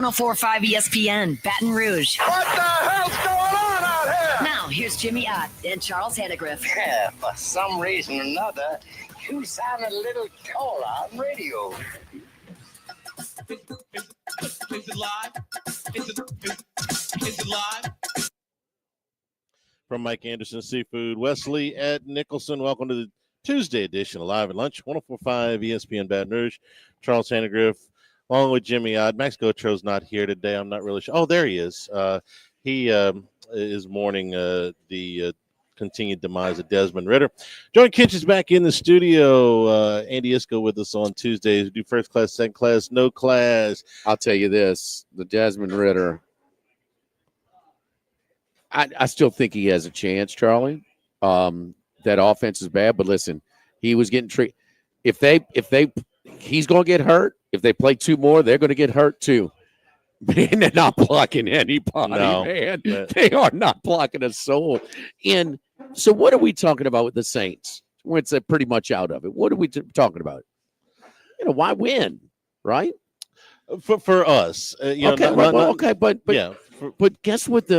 104.5 ESPN, Baton Rouge. What the hell's going on out here? Now, here's Jimmy Ott and Charles Hannegriff. Yeah, for some reason or another, you sound a little taller on radio. Is it live? Is it live? From Mike Anderson Seafood, Wesley at Nicholson. Welcome to the Tuesday edition of Live at Lunch, 104.5 ESPN Baton Rouge. Charles Hannegriff, along with Jimmy Odd. Max Gotro's not here today. I'm not really sure. Oh, there he is. He is mourning the continued demise of Desmond Ritter. Jordan Kinch is back in the studio. Andy Isco with us on Tuesdays. We do first class, second class, no class. I'll tell you this, the Desmond Ritter, I still think he has a chance, Charlie. That offense is bad, but listen, he was getting treated. If he's going to get hurt. If they play two more, they're going to get hurt too. Man, they're not blocking anybody, man. They are not blocking a soul. And so what are we talking about with the Saints? It's pretty much out of it. What are we talking about? Why win, right? For us. But guess what?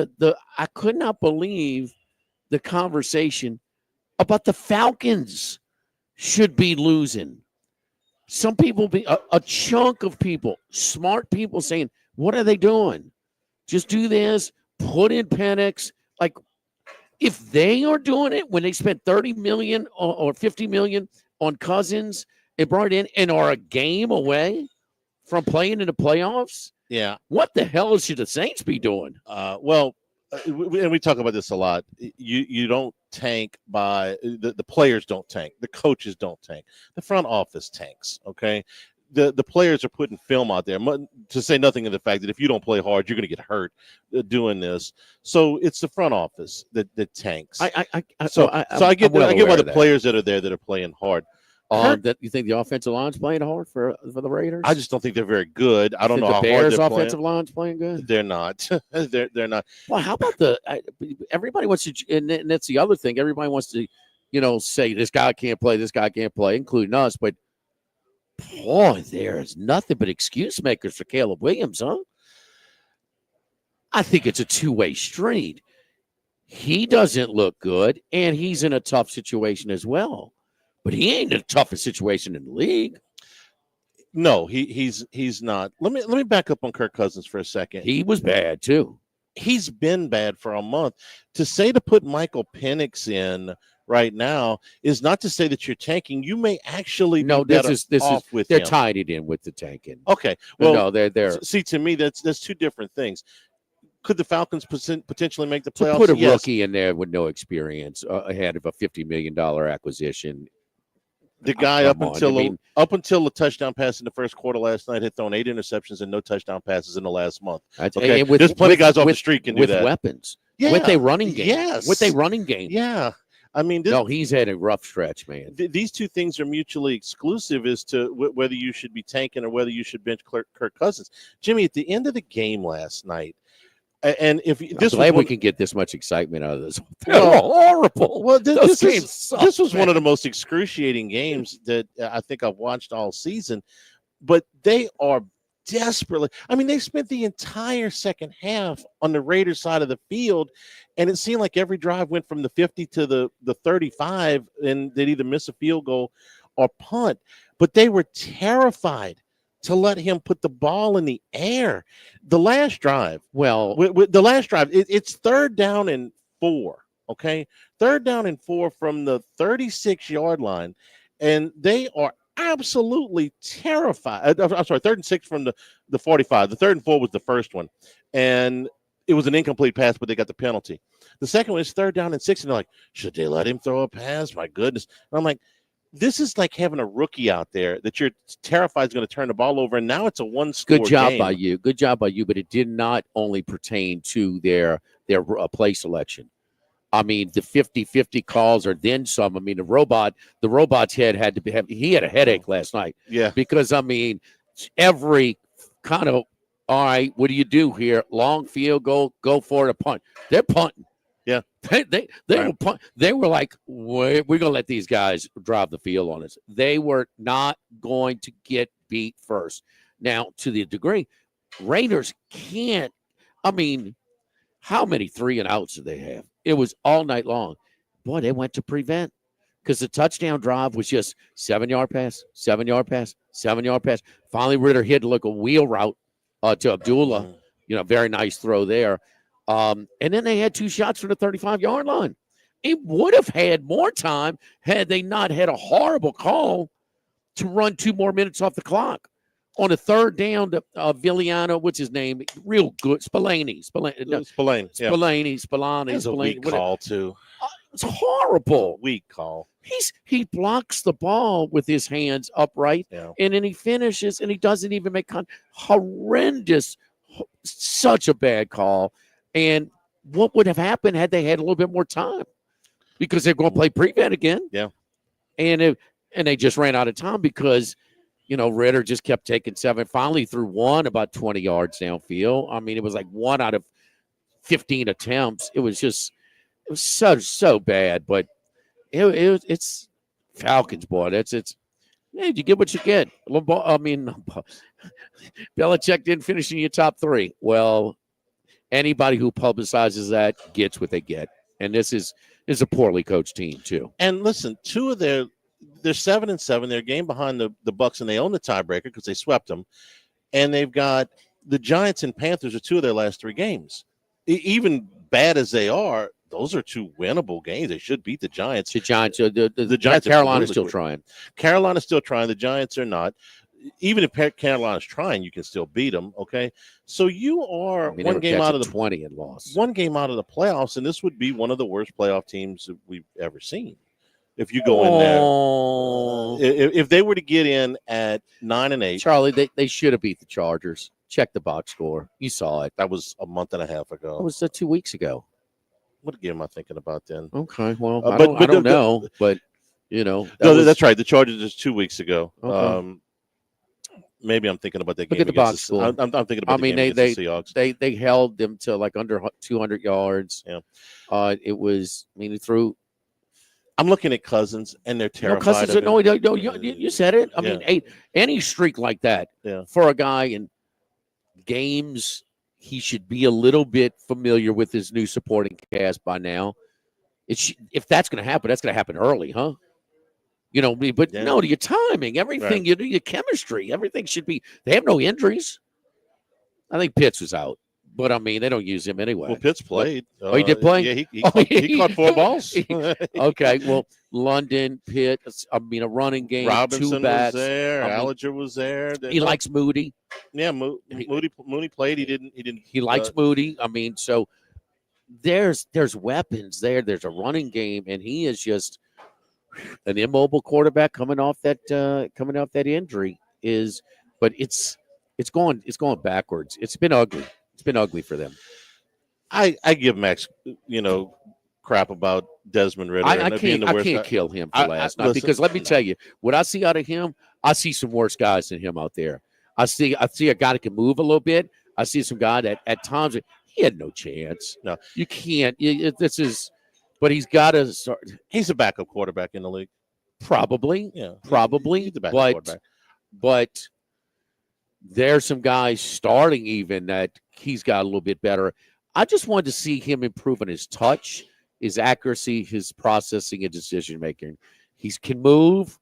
I could not believe the conversation about the Falcons should be losing. Some people, a chunk of people, smart people saying, what are they doing? Just do this, put in Penix. Like, if they are doing it when they spent $30 million or $50 million on Cousins and brought it in and are a game away from playing in the playoffs, yeah, what the hell should the Saints be doing? And we talk about this a lot. You don't tank by the players don't tank. The coaches don't tank. The front office tanks, okay? The players are putting film out there, to say nothing of the fact that if you don't play hard, you're going to get hurt doing this. So it's the front office that tanks. I get why the players that are there that are playing hard. That you think the offensive line's playing hard for the Raiders? I just don't think they're very good. I don't know how the Bears' hard offensive line's playing good. They're not. they're not. Well, how about everybody wants to, and that's the other thing. Everybody wants to, say this guy can't play, including us. But boy, there is nothing but excuse makers for Caleb Williams, huh? I think it's a two-way street. He doesn't look good, and he's in a tough situation as well. But he ain't in the toughest situation in the league. No, he's not. Let me back up on Kirk Cousins for a second. He was bad too. He's been bad for a month. To say to put Michael Penix in right now is not to say that you're tanking. You may actually be better off with they're him. tied it in with the tanking. Okay, well, no, they're. See, to me, that's two different things. Could the Falcons potentially make the playoffs? To put a rookie in there with no experience ahead of a $50 million acquisition. The guy up until the touchdown pass in the first quarter last night had thrown 8 interceptions and no touchdown passes in the last month. Okay, there's plenty of guys off the street can do that with weapons. Yeah, with a running game. Yes, with a running game. Yeah, I mean, he's had a rough stretch, man. These two things are mutually exclusive as to whether you should be tanking or whether you should bench Kirk Cousins. Jimmy, at the end of the game last night. And if this glad we can get this much excitement out of this. Horrible. Well, this was man. One of the most excruciating games that I think I've watched all season. But they are desperately. I mean, they spent the entire second half on the Raiders side of the field, and it seemed like every drive went from the 50 to the 35, and they'd either miss a field goal or punt. But they were terrified to let him put the ball in the air. The last drive, it's 3rd down and 4, okay? 3rd down and 4 from the 36-yard line, and they are absolutely terrified. I'm sorry, 3rd and 6 from the 45. The 3rd and 4 was the first one, and it was an incomplete pass, but they got the penalty. The second one is 3rd down and 6, and they're like, should they let him throw a pass? My goodness. And I'm like, this is like having a rookie out there that you're terrified is going to turn the ball over, and now it's a one-score game. Good job by you, but it did not only pertain to their play selection. I mean, the 50-50 calls are then some. I mean, the robot's head had to be he had a headache last night. Yeah. Because, I mean, every kind of, all right, what do you do here? Long field goal, go for it, a punt. They're punting. Yeah, they were like, we're going to let these guys drive the field on us. They were not going to get beat first. Now, to the degree, Raiders can't. I mean, how many 3-and-outs did they have? It was all night long. Boy, they went to prevent because the touchdown drive was just 7-yard pass, 7-yard pass, 7-yard pass. Finally, Ritter hit like a wheel route to Abdullah. Very nice throw there. And then they had 2 shots from the 35-yard line. It would have had more time had they not had a horrible call to run 2 more minutes off the clock. On a 3rd down to Villiano, what's his name? Real good. Spillane. That's a weak call, too. It's horrible. Weak call. He blocks the ball with his hands upright, and then he finishes, and he doesn't even make horrendous, such a bad call. And what would have happened had they had a little bit more time? Because they're going to play prevent again. Yeah. And they just ran out of time because Ritter just kept taking 7. Finally threw one about 20 yards downfield. I mean, it was like 1 out of 15 attempts. It was so bad. But it's Falcons, boy. You get what you get. Belichick didn't finish in your top 3. Well, anybody who publicizes that gets what they get. And this is a poorly coached team, too. And listen, 2 of they're 7-7. They're a game behind the Bucs, and they own the tiebreaker because they swept them. And they've got the Giants and Panthers are 2 of their last 3 games. Even bad as they are, those are 2 winnable games. They should beat the Giants. The Giants. Carolina's still trying. Carolina's still trying. The Giants are not. Even if Carolina's trying, you can still beat them. Okay, so you are one game out of the 20 and lost. 1 game out of the playoffs, and this would be one of the worst playoff teams that we've ever seen. If you go in there, if they were to get in at 9-8, Charlie, they should have beat the Chargers. Check the box score. You saw it. That was a month and a half ago. That was 2 weeks ago. What game am I thinking about then? Okay, well, I don't know, but that's right. The Chargers is 2 weeks ago. Okay. Maybe I'm thinking about that game. Look at the box score. I'm thinking about the game against the Seahawks. They held them to like under 200 yards. Yeah. It was. I mean, he threw. I'm looking at Cousins, and they're terrified. You said it. I mean, any streak like that for a guy in games, he should be a little bit familiar with his new supporting cast by now. If that's going to happen, that's going to happen early, huh? But no, your timing, everything, right. your chemistry, everything should be. They have no injuries. I think Pitts was out, but I mean, they don't use him anyway. Well, Pitts played. He did play? Yeah, he caught 4 balls. Okay, well, London, Pitts, a running game, Robinson 2 backs. was there. Allinger was there. He likes Moody. Yeah, Moody played. He didn't. He likes Moody. I mean, so there's weapons there. There's a running game, and he is just an immobile quarterback coming off that injury but it's going backwards. It's been ugly. It's been ugly for them. I give Max, crap about Desmond Ridder. I can't kill him for last night because let me tell you, what I see out of him, I see some worse guys than him out there. I see a guy that can move a little bit. I see some guy that at times he had no chance. No, you can't. But he's got to start. He's a backup quarterback in the league. Probably. Yeah. Probably. He's the backup quarterback. But there's some guys starting even that he's got a little bit better. I just wanted to see him improving his touch, his accuracy, his processing and decision making. He can move.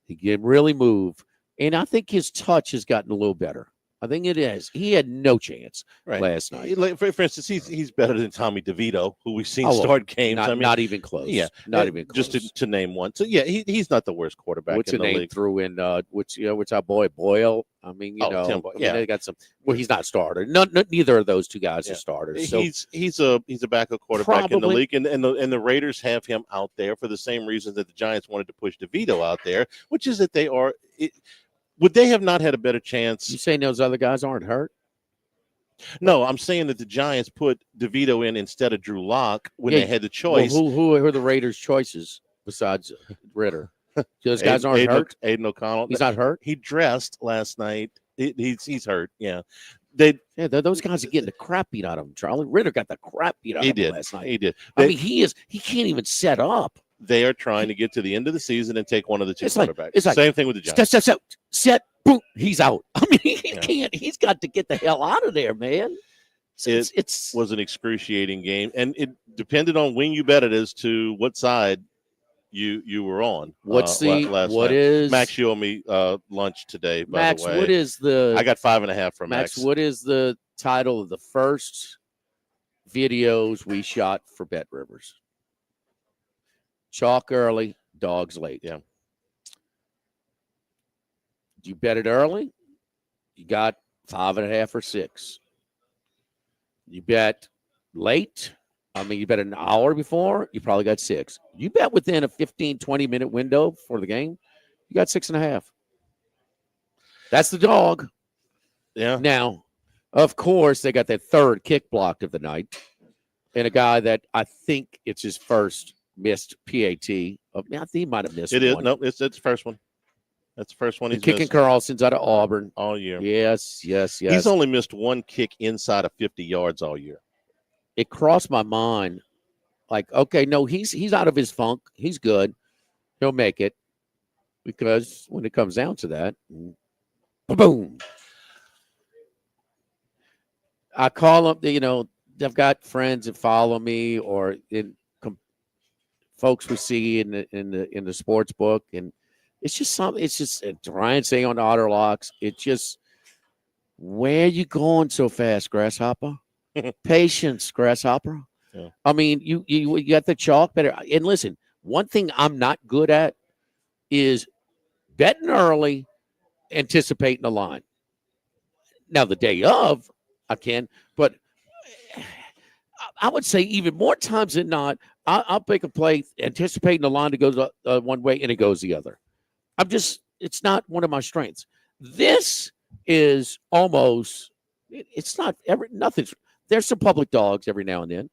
He can really move. And I think his touch has gotten a little better. I think it is. He had no chance last night. For instance, he's better than Tommy DeVito, who we've seen start games. Not even close. Yeah, not even close. Just to name one. So yeah, he's not the worst quarterback. What's in the name league. Threw in? Which our boy Boyle. I mean, Tim Boyle. Yeah, they got some. Well, he's not starter. Neither of those 2 guys are starters. So he's a backup quarterback in the league, and the Raiders have him out there for the same reason that the Giants wanted to push DeVito out there, which is that they are. Would they have not had a better chance? You saying those other guys aren't hurt? No, I'm saying that the Giants put DeVito in instead of Drew Lock when they had the choice. Well, who are the Raiders' choices besides Ritter? Those guys aren't hurt? Aiden O'Connell. He's not hurt? He dressed last night. He's hurt, yeah. Those guys are getting the crap beat out of him, Charlie. Ritter got the crap beat out of him last night. He did. I mean, he can't even set up. They are trying to get to the end of the season and take one of the 2 quarterbacks. It's like same thing with the Giants. Set, boom, he's out. I mean, he can't. He's got to get the hell out of there, man. It was an excruciating game, and it depended on when you bet it as to what side you were on. What's the last what night. is Max showed me lunch today? By Max? the way, What is the I got 5.5 from Max. What is the title of the first videos we shot for Bet Rivers? Chalk early, dogs late. Yeah. You bet it early, you got 5.5 or 6. You bet late, you bet an hour before, you probably got 6. You bet within a 15, 20-minute window for the game, you got 6.5. That's the dog. Yeah. Now, of course, they got that third kick blocked of the night, and a guy that I think it's his first missed PAT. I think he might have missed It is. one. No, it's the first one. That's the first one he's Kicking missed Carlson's out of Auburn all year. Yes. He's only missed one kick inside of 50 yards all year. It crossed my mind, like, okay, no, he's out of his funk. He's good. He'll make it, because when it comes down to that, boom. I call them. I've got friends that follow me, or folks we see in the sports book, and it's just something. It's just Ryan saying on the auto locks. It's just, where you going so fast, Grasshopper? Patience, Grasshopper. Yeah. I mean, you got the chalk better. And listen, one thing I'm not good at is betting early, anticipating the line. Now, the day of, I can, but I would say even more times than not, I'll pick a play anticipating the line to go one way and it goes the other. It's not one of my strengths. This is almost, it's not nothing's. There's some public dogs every now and then.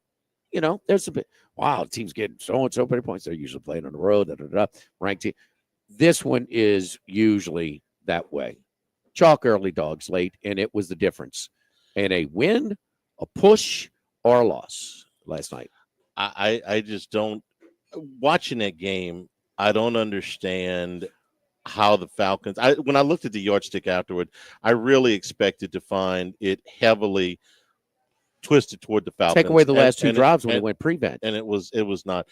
There's a bit, wow, the team's getting so-and-so many points. They're usually playing on the road, ranked team. This one is usually that way. Chalk early, dogs late, and it was the difference. And a win, a push, or a loss last night. I just don't, watching that game, I don't understand how the Falcons, when I looked at the yardstick afterward, I really expected to find it heavily twisted toward the Falcons. Take away the last two drives when they went prevent. And it was not.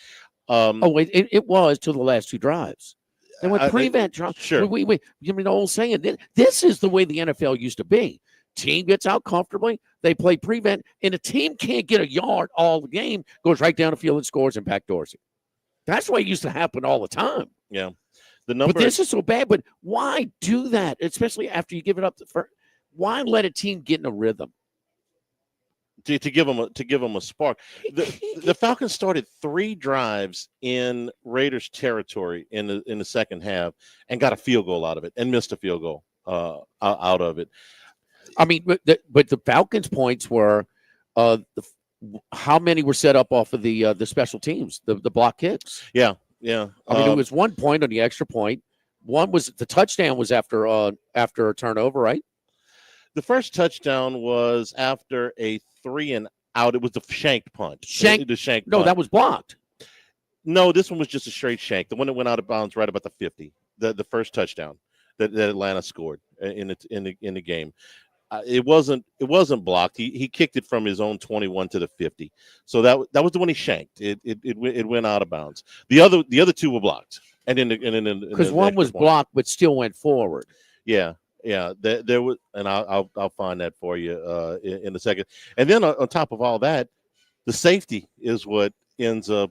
It was to the last two drives. They went prevent. Sure. The old saying, this is the way the NFL used to be. Team gets out comfortably, they play prevent, and a team can't get a yard all the game, goes right down the field and scores and backdoors it. That's the way it used to happen all the time. Yeah. But this is so bad. But why do that, especially after you give it up? Why let a team get in a rhythm? To give them a spark. The Falcons started 3 drives in Raiders territory in the second half and got a field goal out of it and missed a field goal out of it. I mean, but the Falcons' points were how many were set up off of the special teams, the block kicks. Yeah. I mean, it was 1 point on the extra point. One was the touchdown was after a turnover, right? The first touchdown was after a 3 and out. It was the shanked punt. The shank. No, punt. that was blocked. No, this one was just a straight shank. The one that went out of bounds right about the 50. The first touchdown that Atlanta scored in the game. It wasn't blocked. He kicked it from his own 21 to the 50. So that was the one he shanked. It went out of bounds. The other 2 were blocked. And then because one was blocked but still went forward. Yeah. There was, and I'll find that for you in a second. And then on top of all that, the safety is what ends up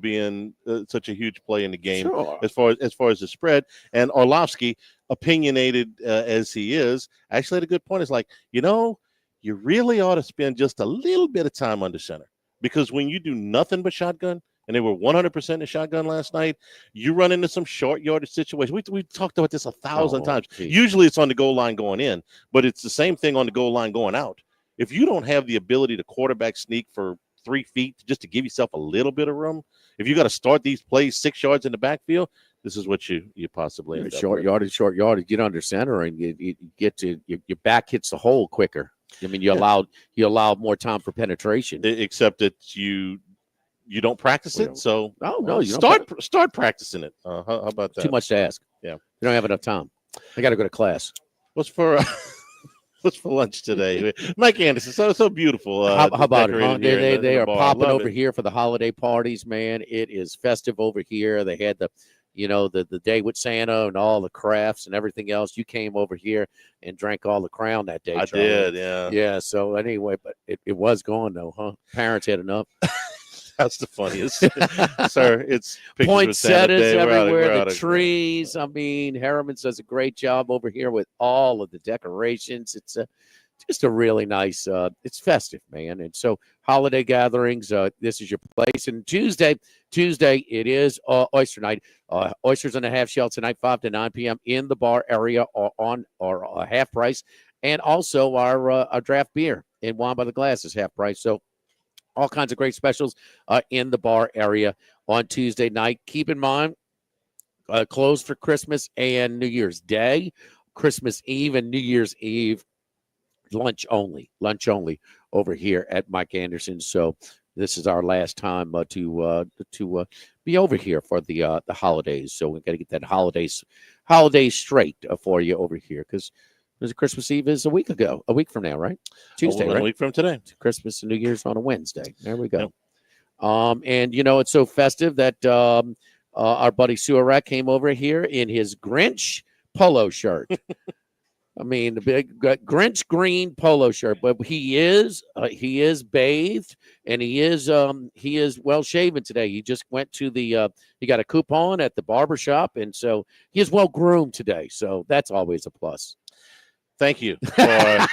being such a huge play in the game. Sure. as far as the spread. And Orlovsky, opinionated as he is, actually had a good point. It's like, you really ought to spend just a little bit of time under center, because when you do nothing but shotgun, and they were 100% in shotgun last night, you run into some short yardage situation. We talked about this 1,000 times. Geez. Usually it's on the goal line going in, but it's the same thing on the goal line going out. If you don't have the ability to quarterback sneak for 3 feet just to give yourself a little bit of room, if you got to start these plays 6 yards in the backfield, this is what you possibly end up short yardage, get under center, and you get to your back hits the hole quicker. I mean, you allow more time for penetration. Except that you don't practice it, so you start practicing it. How about that? Too much to ask. Yeah, you don't have enough time. I got to go to class. What's for lunch today? Mike Anderson, so beautiful. How about it? Huh? decorated here in They the are bar. popping Love over it. here for the holiday parties, man. It is festive over here. They had the day with Santa and all the crafts and everything else. You came over here and drank all the Crown that day, I Charlie. did, yeah. Yeah, so anyway, but it was gone, though, huh? Parents had enough. That's the funniest. Sir, it's pictures with Santa Poinsettias Day. everywhere, the trees. I mean, Harriman's does a great job over here with all of the decorations. It's just a really nice, it's festive, man. And so holiday gatherings, this is your place. And Tuesday, it is oyster night. Oysters on a half shell tonight, 5 to 9 p.m. in the bar area or half price. And also our draft beer and wine by the glass is half price. So all kinds of great specials in the bar area on Tuesday night. Keep in mind, closed for Christmas and New Year's Day, Christmas Eve and New Year's Eve. Lunch only over here at Mike Anderson. So this is our last time to be over here for the holidays. So we got to get that holidays straight for you over here because Christmas Eve is a week from now, right? Tuesday, right? A week from today. Christmas and New Year's on a Wednesday. There we go. Yep. And it's so festive that our buddy Suarez came over here in his Grinch polo shirt. I mean, the big Grinch green polo shirt, but he is bathed and he is well shaven today. He just went to he got a coupon at the barber shop, and so he is well groomed today. So that's always a plus. Thank you for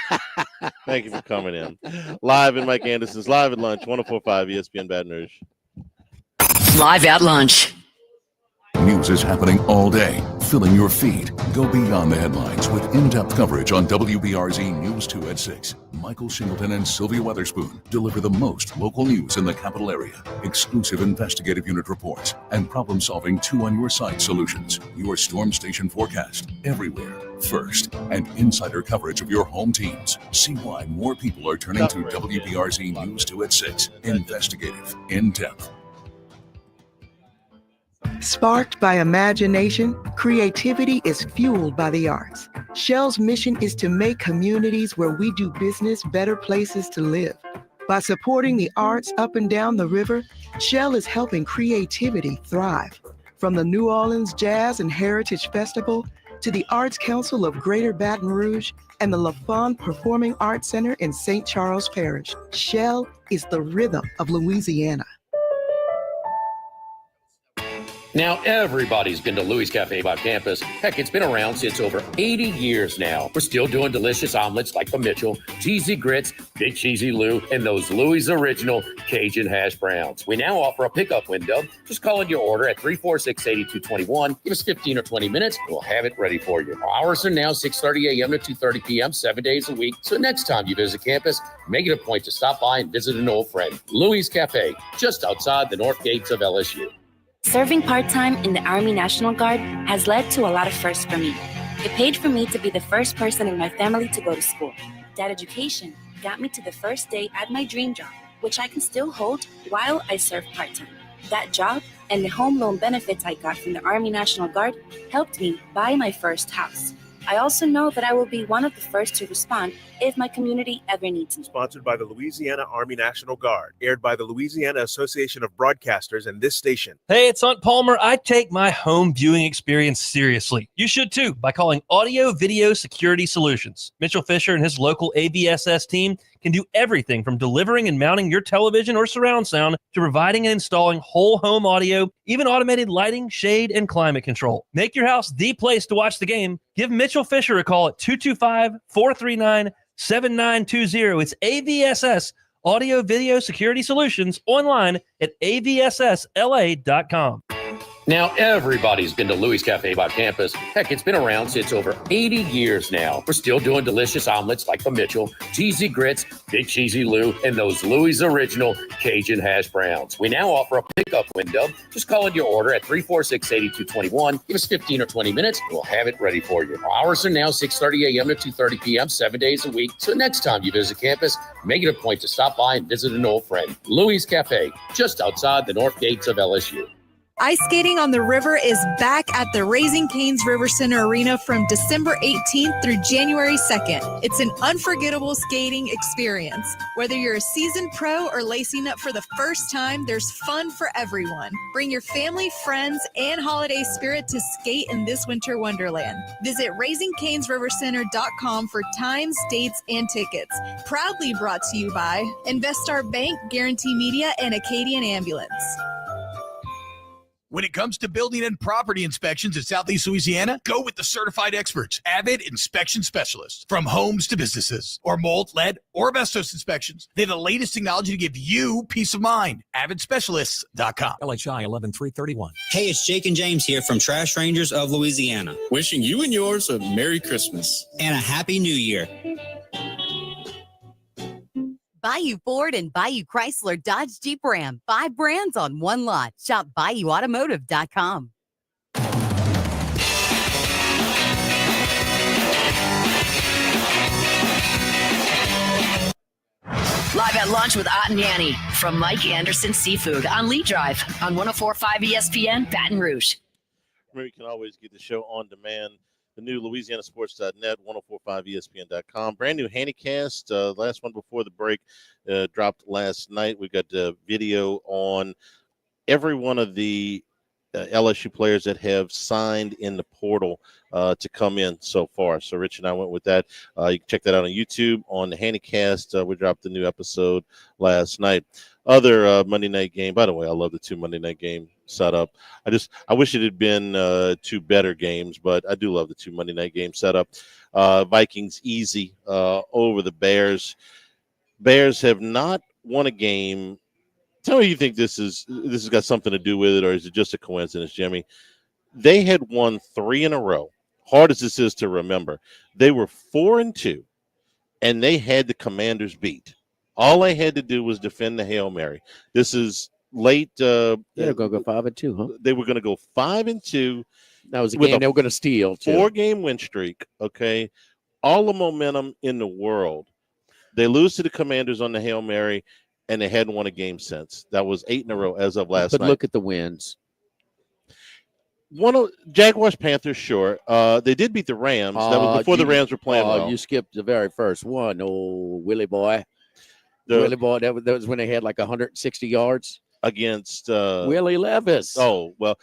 coming in. Live in Mike Anderson's Live at Lunch, 104.5 ESPN Baton Rouge. Live at lunch. News is happening all day, filling your feed. Go beyond the headlines with in-depth coverage on WBRZ News 2 at 6. Michael Shingleton and Sylvia Weatherspoon deliver the most local news in the capital area, exclusive investigative unit reports, and problem-solving two-on-your-side solutions. Your storm station forecast everywhere first, and insider coverage of your home teams. See why more people are turning to WBRZ News 2 at 6. Investigative, in-depth. Sparked by imagination, creativity is fueled by the arts. Shell's mission is to make communities where we do business better places to live. By supporting the arts up and down the river, Shell is helping creativity thrive. From the New Orleans Jazz and Heritage Festival to the Arts Council of Greater Baton Rouge and the LaFon Performing Arts Center in St. Charles Parish, Shell is the rhythm of Louisiana. Now, everybody's been to Louis Cafe by campus. Heck, it's been around since over 80 years now. We're still doing delicious omelets like the Mitchell, cheesy grits, Big Cheesy Lou, and those Louis' original Cajun hash browns. We now offer a pickup window. Just call in your order at 346-8221. Give us 15 or 20 minutes, and we'll have it ready for you. Our hours are now 6:30 a.m. to 2:30 p.m., 7 days a week. So next time you visit campus, make it a point to stop by and visit an old friend. Louis Cafe, just outside the north gates of LSU. Serving part-time in the Army National Guard has led to a lot of firsts for me. It paid for me to be the first person in my family to go to school. That education got me to the first day at my dream job, which I can still hold while I serve part-time. That job and the home loan benefits I got from the Army National Guard helped me buy my first house. I also know that I will be one of the first to respond if my community ever needs me. Sponsored by the Louisiana Army National Guard, aired by the Louisiana Association of Broadcasters and this station. Hey, it's Aunt Palmer. I take my home viewing experience seriously. You should too by calling Audio Video Security Solutions. Mitchell Fisher and his local AVSS team can do everything from delivering and mounting your television or surround sound to providing and installing whole home audio, even automated lighting, shade, and climate control. Make your house the place to watch the game. Give Mitchell Fisher a call at 225-439-7920. It's AVSS, Audio Video Security Solutions, online at avssla.com. Now, everybody's been to Louis Cafe by campus. Heck, it's been around since over 80 years now. We're still doing delicious omelets like the Mitchell, cheesy grits, Big Cheesy Lou, and those Louis' original Cajun hash browns. We now offer a pickup window. Just call in your order at 346-8221. Give us 15 or 20 minutes, and we'll have it ready for you. Our hours are now 6:30 a.m. to 2:30 p.m., 7 days a week. So next time you visit campus, make it a point to stop by and visit an old friend. Louis Cafe, just outside the north gates of LSU. Ice skating on the river is back at the Raising Cane's River Center Arena from December 18th through January 2nd. It's an unforgettable skating experience. Whether you're a seasoned pro or lacing up for the first time, there's fun for everyone. Bring your family, friends, and holiday spirit to skate in this winter wonderland. Visit RaisingCanesRiverCenter.com for times, dates, and tickets. Proudly brought to you by Investar Bank, Guarantee Media, and Acadian Ambulance. When it comes to building and property inspections in Southeast Louisiana, go with the certified experts, Avid Inspection Specialists. From homes to businesses, or mold, lead, or asbestos inspections, they have the latest technology to give you peace of mind. AvidSpecialists.com. LHI 11331. Hey, it's Jake and James here from Trash Rangers of Louisiana. Wishing you and yours a Merry Christmas. And a Happy New Year. Bayou Ford and Bayou Chrysler Dodge Jeep Ram. 5 brands on one lot. Shop BayouAutomotive.com. Live at lunch with Ott and Yanni from Mike Anderson Seafood on Lee Drive on 104.5 ESPN, Baton Rouge. Remember, you can always get the show on demand. The new LouisianaSports.net, 104.5ESPN.com. Brand new Handycast. Last one before the break dropped last night. We got video on every one of the LSU players that have signed in the portal to come in so far. So Rich and I went with that. You can check that out on YouTube on the Handycast. We dropped the new episode last night. Other Monday night game. By the way, I love the 2 Monday night game setup. I wish it had been 2 better games, but I do love the 2 Monday night game setup. Vikings easy over the Bears. Bears have not won a game. Tell me you think this has got something to do with it, or is it just a coincidence, Jimmy? They had won 3 in a row. Hard as this is to remember, they were 4-2, and they had the Commanders beat. All they had to do was defend the Hail Mary. This is late. They're going to go 5-2, huh? They were going to go 5-2. That was a game they were going to steal, too. 4-game win streak, okay? All the momentum in the world. They lose to the Commanders on the Hail Mary, and they hadn't won a game since. That was 8 in a row as of last night. But look at the wins. Jaguars, Panthers, sure. They did beat the Rams. That was before the Rams were playing well. You skipped the very first one. Oh, Willie Boy. Willie Boy, that was when they had like 160 yards. Against Willie Levis. Oh, well,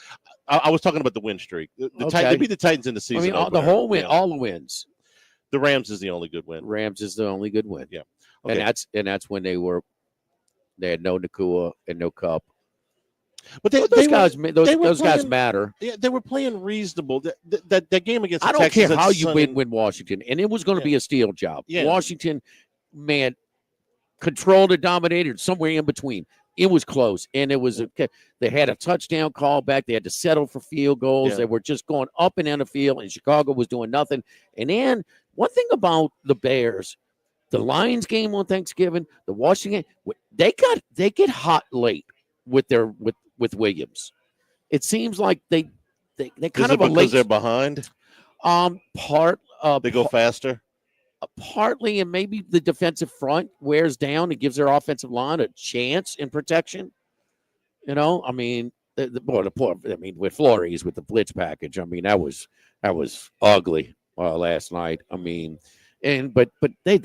I was talking about the win streak. They beat the Titans in the season. I mean, the whole win, all the wins. The Rams is the only good win. Rams is the only good win. Yeah. Okay. And that's when they had no Nakua and no Cup. But those guys matter. Yeah, they were playing reasonable. That game against the I don't Texans, care how you win Washington, and it was going to be a steal job. Yeah. Washington, man, controlled or dominated, somewhere in between. It was close, and it was they had a touchdown call back. They had to settle for field goals. Yeah. They were just going up and down the field, and Chicago was doing nothing. And then one thing about the Bears, the Lions game on Thanksgiving, the Washington, they get hot late with Williams. It seems like they kind of because they're behind. They go faster. Partly, and maybe the defensive front wears down and gives their offensive line a chance in protection. You know, I mean, with Flores with the blitz package, I mean that was ugly last night. I mean, but they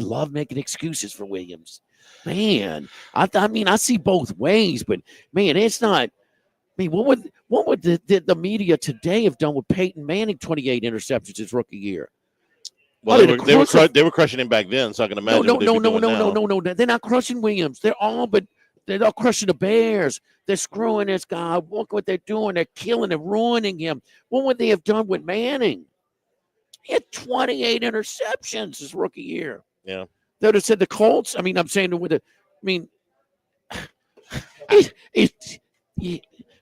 love making excuses for Williams. Man, I mean, I see both ways, but man, it's not. I mean, what would the media today have done with Peyton Manning 28 interceptions his rookie year? Well, they were crushing him back then, so I can imagine. No. They're not crushing Williams. They're not crushing the Bears. They're screwing this guy. Look what they're doing. They're killing him, ruining him. What would they have done with Manning? He had 28 interceptions his rookie year. Yeah. They would have said the Colts. I mean, I'm saying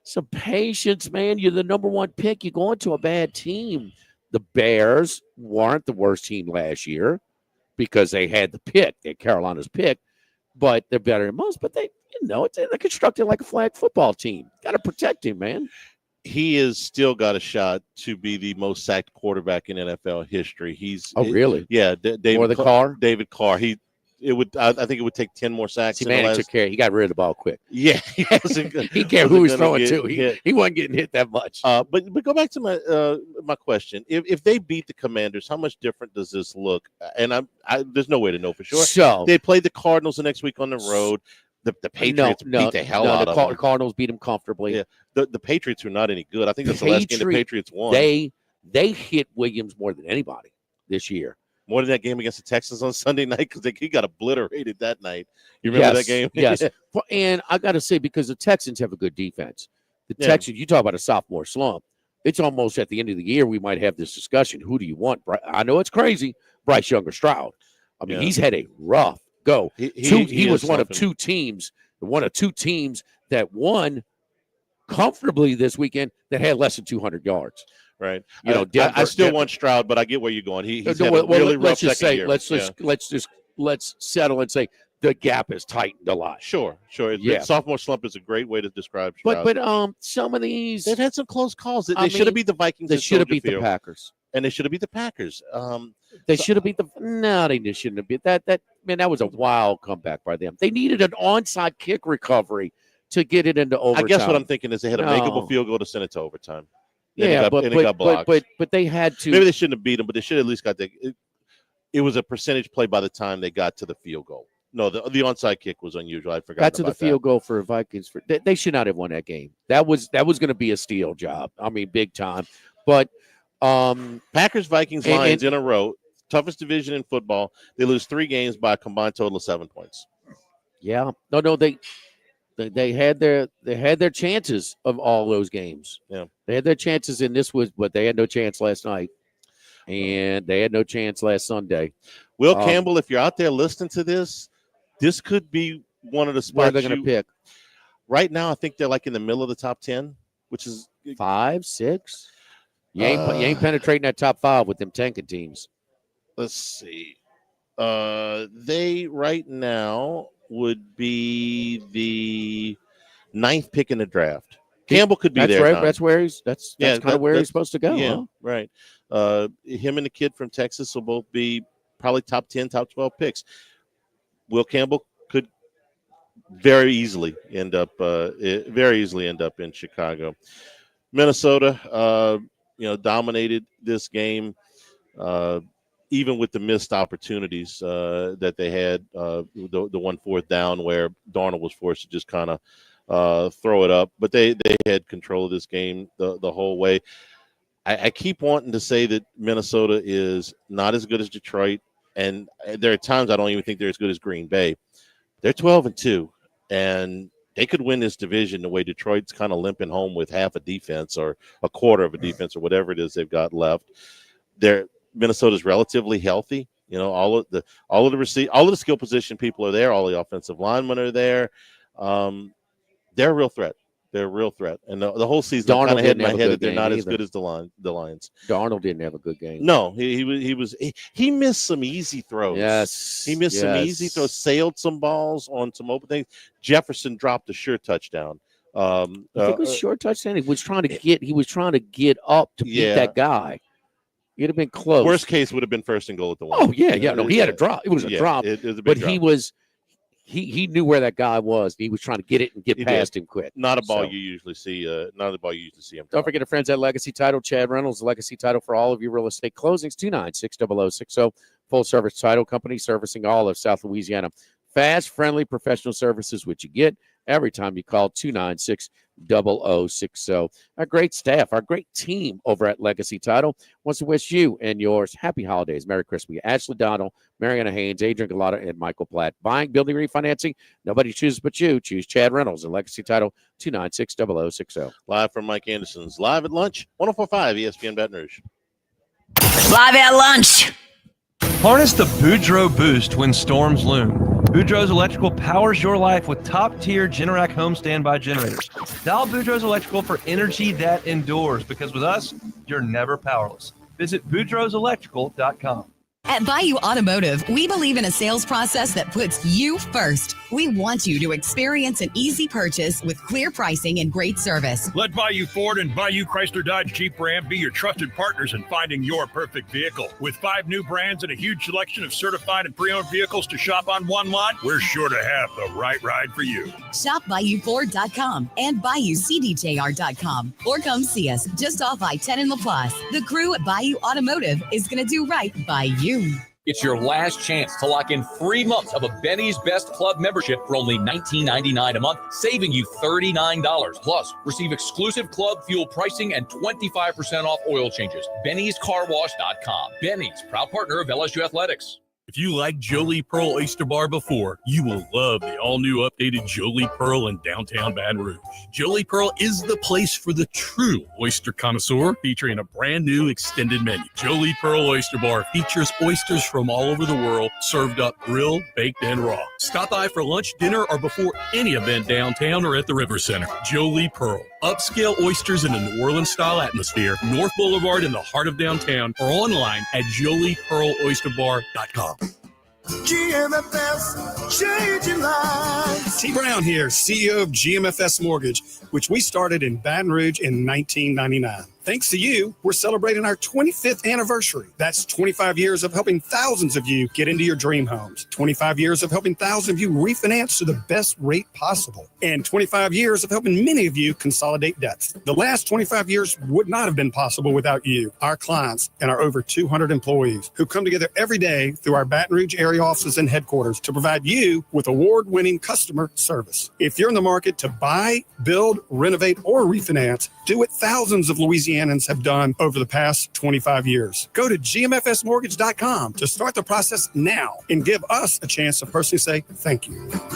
some patience, man. You're the number 1 pick. You go into a bad team. The Bears weren't the worst team last year because they had the pick, they had Carolina's pick, but they're better than most. But they're constructed like a flag football team. Got to protect him, man. He has still got a shot to be the most sacked quarterback in NFL history. Really? Yeah. David Carr. David Carr. He I think it would take 10 more sacks. See, Manning took care. He got rid of the ball quick. Yeah, he cared who he was throwing to. He wasn't getting hit that much. But go back to my question. If they beat the Commanders, how much different does this look? And there's no way to know for sure. So they play the Cardinals the next week on the road. The Patriots beat the hell out of them. The Cardinals beat them comfortably. Yeah, the Patriots are not any good. I think that's the last game the Patriots won. They hit Williams more than anybody this year. More than that game against the Texans on Sunday night because he got obliterated that night. You remember that game? Yes. And I got to say, because the Texans have a good defense. The Texans, you talk about a sophomore slump. It's almost at the end of the year we might have this discussion. Who do you want? I know it's crazy. Bryce Young or Stroud. I mean, he's had a rough go. He was one of two teams that won comfortably this weekend that had less than 200 yards. Right. Denver, I still want Stroud, but I get where you're going. He's had a really rough second year. Let's settle and say the gap has tightened a lot. Sure. Sophomore slump is a great way to describe Stroud. But some of these they've had some close calls. They should have beat the Vikings. They should have beat the Packers. And they should have beat the Packers. They should have beat the. No, they shouldn't have beat that. That was a wild comeback by them. They needed an onside kick recovery to get it into overtime. I guess what I'm thinking is they had a makeable field goal to send it to overtime. But they had to. Maybe they shouldn't have beat them, but they should have at least got it was a percentage play by the time they got to the field goal. No, the onside kick was unusual. I forgot. Got to the field goal for Vikings. They should not have won that game. That was going to be a steal job. I mean, big time. But Packers, Vikings, Lions in a row. Toughest division in football. They lose 3 games by a combined total of 7 points. Yeah. No. They had their chances of all those games. Yeah. They had their chances in this but they had no chance last night. And they had no chance last Sunday. Will Campbell, if you're out there listening to this could be one of the spots where they're going to pick. Right now, I think they're like in the middle of the top 10, which is 5, 6. You ain't penetrating that top 5 with them tanking teams. Let's see. They right now would be the 9th pick in the draft. Campbell could be there. Right. That's where he's. That's kind of where he's supposed to go. Yeah, huh? Right. Him and the kid from Texas will both be probably top 10, top 12 picks. Will Campbell could very easily end up in Chicago. Minnesota, dominated this game. Even with the missed opportunities that they had, the 1 4th down where Darnold was forced to just kind of throw it up. But they had control of this game the whole way. I keep wanting to say that Minnesota is not as good as Detroit, and there are times I don't even think they're as good as Green Bay. They're 12-2, and they could win this division the way Detroit's kind of limping home with half a defense or a quarter of a defense or whatever it is they've got left. Minnesota's relatively healthy. All of the skill position people are there. All the offensive linemen are there. They're a real threat. And the whole season, I kind of had in my head that they're not as good as the Lions. Darnold didn't have a good game. No, he missed some easy throws. Yes, he missed some easy throws. Sailed some balls on some open things. Jefferson dropped a sure touchdown. I think it was a short touchdown. He was trying to get up to beat that guy. It'd have been close. Worst case would have been 1st and goal at the 1. Oh yeah. No, he had a drop. It was a drop. It was a but big drop. he knew where that guy was. He was trying to get it and get past him quick. Not a ball you usually see. Not a ball you usually see him. Don't forget our friends at Legacy Title. Chad Reynolds, Legacy Title for all of your real estate closings. 296-0060. Full service title company servicing all of South Louisiana. Fast, friendly, professional services, which you get every time you call 296-0060. Our great staff, our great team over at Legacy Title wants to wish you and yours happy holidays. Merry Christmas. Ashley Donald, Mariana Haynes, Adrian Galata, and Michael Platt. Buying, building, refinancing. Nobody chooses but you. Choose Chad Reynolds at Legacy Title, 296-0060. Live from Mike Anderson's Live at Lunch, 104.5 ESPN Baton Rouge. Live at lunch. Harness the Boudreaux boost when storms loom. Boudreaux's Electrical powers your life with top-tier Generac home standby generators. Dial Boudreaux's Electrical for energy that endures, because with us, you're never powerless. Visit BoudreauxElectrical.com. At Bayou Automotive, we believe in a sales process that puts you first. We want you to experience an easy purchase with clear pricing and great service. Let Bayou Ford and Bayou Chrysler Dodge Jeep Ram be your trusted partners in finding your perfect vehicle. With 5 new brands and a huge selection of certified and pre-owned vehicles to shop on one lot, we're sure to have the right ride for you. Shop BayouFord.com and BayouCDJR.com or come see us just off I-10 in LaPlace. The crew at Bayou Automotive is going to do right by you. It's your last chance to lock in 3 months of a Benny's Best Club membership for only $19.99 a month, saving you $39. Plus, receive exclusive club fuel pricing and 25% off oil changes. Benny'sCarWash.com. Benny's, proud partner of LSU Athletics. If you liked Jolie Pearl Oyster Bar before, you will love the all-new updated Jolie Pearl in downtown Baton Rouge. Jolie Pearl is the place for the true oyster connoisseur, featuring a brand new extended menu. Jolie Pearl Oyster Bar features oysters from all over the world, served up grilled, baked, and raw. Stop by for lunch, dinner, or before any event downtown or at the River Center. Jolie Pearl. Upscale oysters in a New Orleans-style atmosphere, North Boulevard in the heart of downtown, or online at joliepearloysterbar.com. GMFS, changing lives. T. Brown here, CEO of GMFS Mortgage, which we started in Baton Rouge in 1999. Thanks to you, we're celebrating our 25th anniversary. That's 25 years of helping thousands of you get into your dream homes. 25 years of helping thousands of you refinance to the best rate possible. And 25 years of helping many of you consolidate debts. The last 25 years would not have been possible without you, our clients, and our over 200 employees who come together every day through our Baton Rouge area offices and headquarters to provide you with award-winning customer service. If you're in the market to buy, build, renovate, or refinance, do what thousands of Louisianans have done over the past 25 years. Go to gmfsmortgage.com to start the process now and give us a chance to personally say thank you.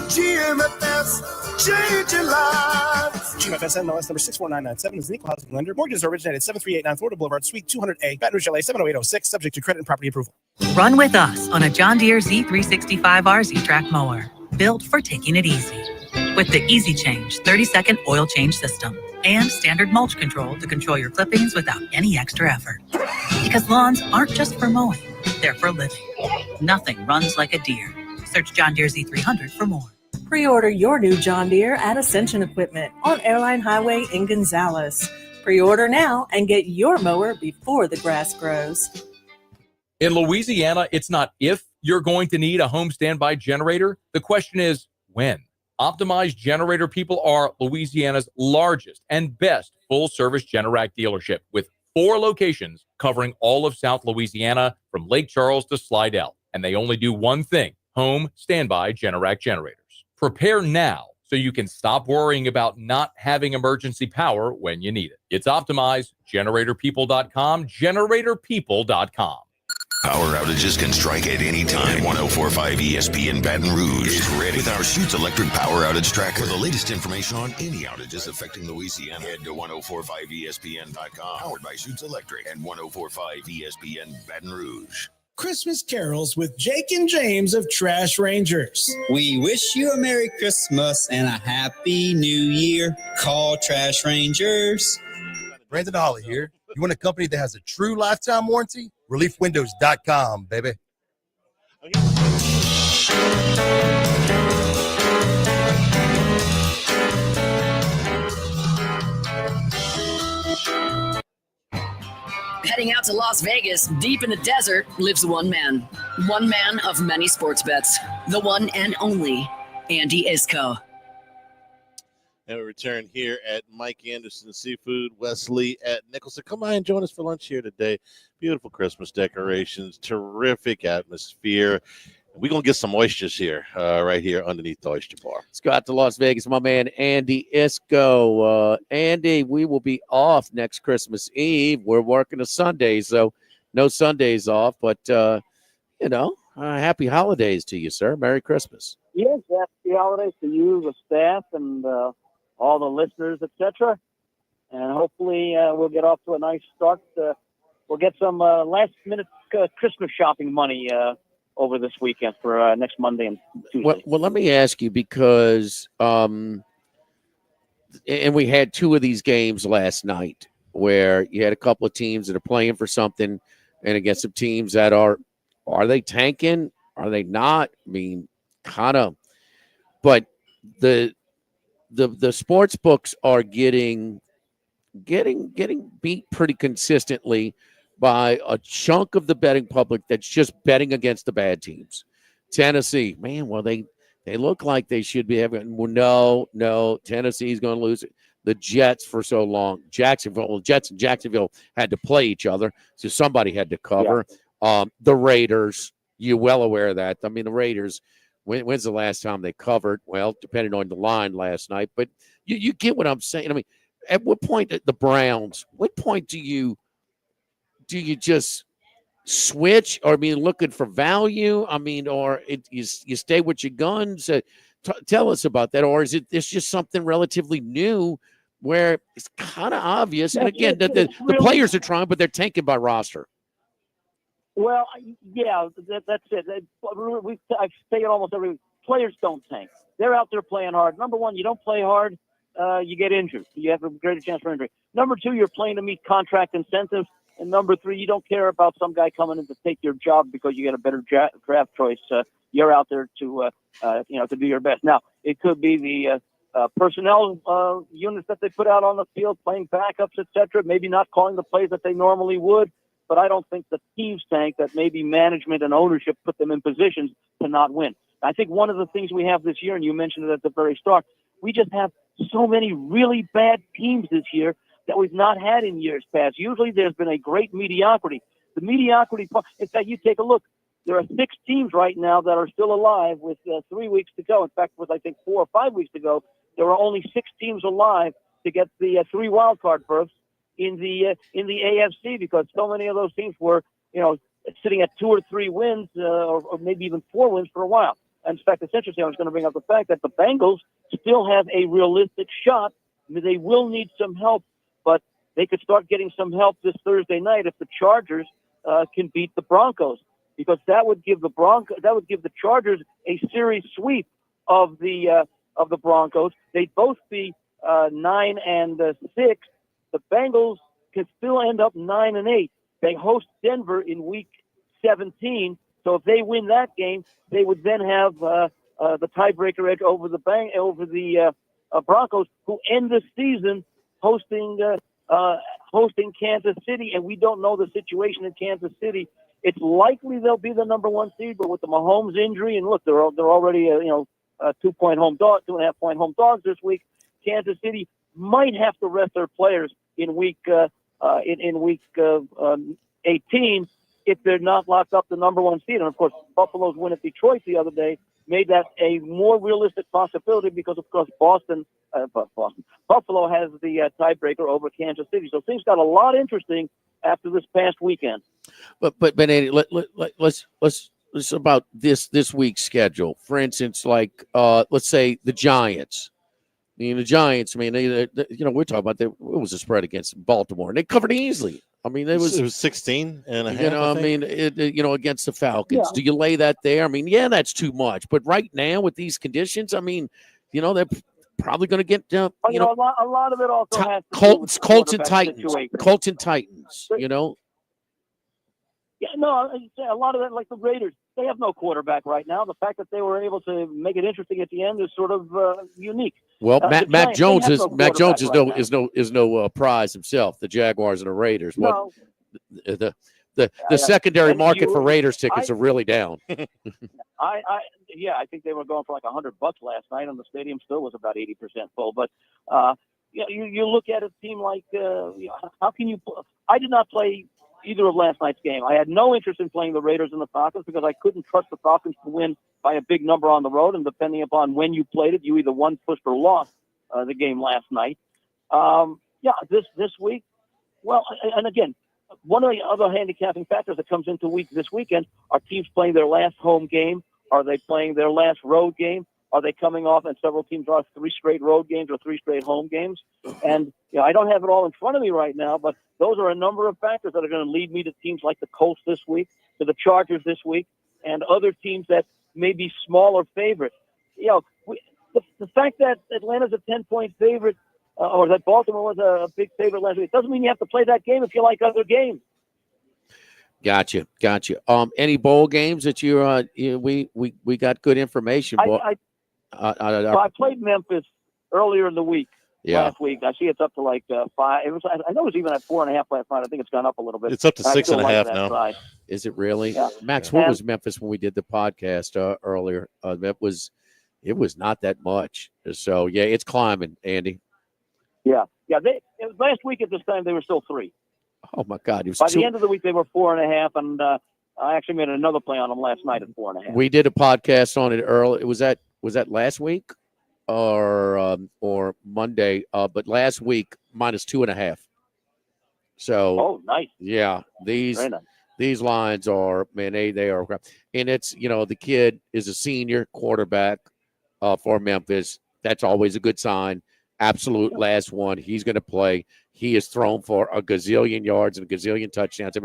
GMFS, changing lives. GMFS NMLS number 64997 is an equal housing lender. Mortgages are originated at 7389 Florida Boulevard, Suite 200A, Baton Rouge, LA 70806, subject to credit and property approval. Run with us on a John Deere Z365R Z-Track mower, built for taking it easy. With the Easy Change 30-second oil change system and standard mulch control to control your clippings without any extra effort. Because lawns aren't just for mowing, they're for living. Nothing runs like a Deere. Search John Deere Z300 for more. Pre-order your new John Deere at Ascension Equipment on Airline Highway in Gonzales. Pre-order now and get your mower before the grass grows. In Louisiana, it's not if you're going to need a home standby generator. The question is when. Optimized Generator People are Louisiana's largest and best full-service Generac dealership with 4 locations covering all of South Louisiana from Lake Charles to Slidell. And they only do one thing, home standby Generac generators. Prepare now so you can stop worrying about not having emergency power when you need it. It's optimized. GeneratorPeople.com, GeneratorPeople.com. Power outages can strike at any time. 1045 ESPN Baton Rouge is ready with our Shoots Electric Power Outage Tracker. For the latest information on any outages affecting Louisiana, head to 1045ESPN.com. Powered by Shoots Electric and 1045 ESPN Baton Rouge. Christmas carols with Jake and James of Trash Rangers. We wish you a Merry Christmas and a Happy New Year. Call Trash Rangers. Brandon Holly here. You want a company that has a true lifetime warranty? ReliefWindows.com, baby. Heading out to Las Vegas, deep in the desert, lives one man of many sports bets, the one and only Andy Isco. And we return here at Mike Anderson Seafood, Wesley at Nicholson. Come by and join us for lunch here today. Beautiful Christmas decorations, terrific atmosphere. We're going to get some oysters here, right here underneath the oyster bar. Let's go out to Las Vegas. My man, Andy Isco. Andy, we will be off next Christmas Eve. We're working a Sunday, so no Sundays off. But, happy holidays to you, sir. Merry Christmas. Yes, happy holidays to you, the staff, and all the listeners, etc. And hopefully we'll get off to a nice start. We'll get some last-minute Christmas shopping money over this weekend for next Monday and Tuesday. Well, let me ask you, because and we had 2 of these games last night where you had a couple of teams that are playing for something and against some teams that are Are they tanking? Are they not? I mean, kind of. But the sports books are getting beat pretty consistently by a chunk of the betting public that's just betting against the bad teams. Tennessee, man, well, they look like they should be having. Well, no, Tennessee's going to lose it. The Jets for so long. Jacksonville, Jets and Jacksonville had to play each other, so somebody had to cover. Yeah. The Raiders, you're well aware of that. I mean, the Raiders, when's the last time they covered? Well, depending on the line last night, but you get what I'm saying. I mean, at what point the Browns? What point do you just switch? Or I mean, looking for value? I mean, or you stay with your guns? Tell us about that. Or is it's just something relatively new where it's kind of obvious? And again, the players are trying, but they're tanking by roster. Well, yeah, that's it. I say it almost every week. Players don't tank. They're out there playing hard. Number one, you don't play hard, you get injured. You have a greater chance for injury. Number two, you're playing to meet contract incentives. And number three, you don't care about some guy coming in to take your job because you get a better draft choice. You're out there to do your best. Now, it could be the personnel units that they put out on the field, playing backups, etc. Maybe not calling the plays that they normally would. But I don't think the teams tank, that maybe management and ownership put them in positions to not win. I think one of the things we have this year, and you mentioned it at the very start, we just have so many really bad teams this year that we've not had in years past. Usually there's been a great mediocrity. The mediocrity, in fact, you take a look. There are 6 teams right now that are still alive with 3 weeks to go. In fact, with I think 4 or 5 weeks to go, there are only 6 teams alive to get the 3 wild card berths in the AFC, because so many of those teams were, sitting at 2 or 3 wins, or maybe even 4 wins for a while. And in fact, it's interesting. I was going to bring up the fact that the Bengals still have a realistic shot. I mean, they will need some help, but they could start getting some help this Thursday night if the Chargers can beat the Broncos, because that would give the Chargers a series sweep of the Broncos. They'd both be 9 and 6. The Bengals can still end up 9 and 8. They host Denver in week 17. So if they win that game, they would then have the tiebreaker edge over the Broncos, who end the season hosting Kansas City. And we don't know the situation in Kansas City. It's likely they'll be the number 1 seed, but with the Mahomes injury, and look, they're already a 2-point home dog, 2.5-point home dogs this week. Kansas City might have to rest their players in week 18 if they're not locked up the number 1 seed. And of course, Buffalo's win at Detroit the other day made that a more realistic possibility, because of course Buffalo has the tiebreaker over Kansas City. So things got a lot interesting after this past weekend. But Andy, let's about this week's schedule. For instance, like let's say the Giants. I mean, the Giants, we're talking about it was a spread against Baltimore, and they covered easily. I mean, it was 16 and a half. Against the Falcons. Yeah. Do you lay that there? I mean, yeah, that's too much. But right now with these conditions, I mean, they're probably going to get a lot of it also has to Colts and Titans. Colts and Titans. Yeah, no, a lot of that, like the Raiders, they have no quarterback right now. The fact that they were able to make it interesting at the end is sort of unique. Well, Mac Jones is no prize himself. The Jaguars and the Raiders. No. The secondary market for Raiders tickets are really down. I think they were going for like $100 last night, and the stadium still was about 80% full. But you look at a team like how can you? I did not play either of last night's game. I had no interest in playing the Raiders and the Falcons because I couldn't trust the Falcons to win by a big number on the road, and depending upon when you played it, you either won, pushed, or lost the game last night. This week, well, and again, one of the other handicapping factors that comes into this weekend are teams playing their last home game. Are they playing their last road game? Are they coming off, and several teams are 3 straight road games or 3 straight home games? And I don't have it all in front of me right now, but those are a number of factors that are going to lead me to teams like the Colts this week, to the Chargers this week, and other teams that may be smaller favorites. The fact that Atlanta's a 10-point favorite, or that Baltimore was a big favorite last week, doesn't mean you have to play that game if you like other games. Gotcha. Any bowl games that we got good information? I played Memphis earlier in the week. Yeah. Last week, I see it's up to like 5. I know it was even at 4.5 last night. I think it's gone up a little bit. It's up to I 6.5 like that now. side. Is it really? Yeah. Max, what was Memphis when we did the podcast earlier? It was not that much. So yeah, it's climbing, Andy. Yeah. Last week at this time they were still 3. Oh my God! It was By the end of the week they were 4.5, and I actually made another play on them last night at 4.5. We did a podcast on it early. Was that last week or Monday? But last week -2.5. So nice. Yeah, Very nice. these lines are, man, they are, and it's the kid is a senior quarterback for Memphis. That's always a good sign. Absolute last one. He's going to play. He is thrown for a gazillion yards and a gazillion touchdowns.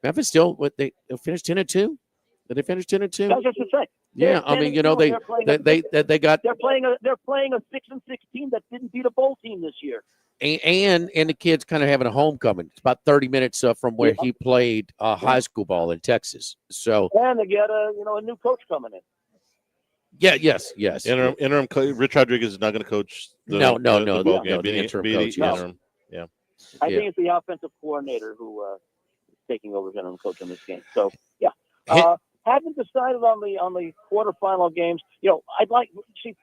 Memphis still they finished 10-2. Did they finish 10-2? That's what I say. Yeah, I mean, they got they're playing a 6-6 team that didn't beat a bowl team this year. And the kid's kind of having a homecoming. It's about 30 minutes from where he played high school ball in Texas. So and they get a new coach coming in. Yeah, yes. Interim coach Rich Rodriguez is not going to coach. The ball game. The interim coach. Interim. Yeah. I think it's the offensive coordinator who is taking over as interim coach in this game. So yeah. Haven't decided on the quarterfinal games.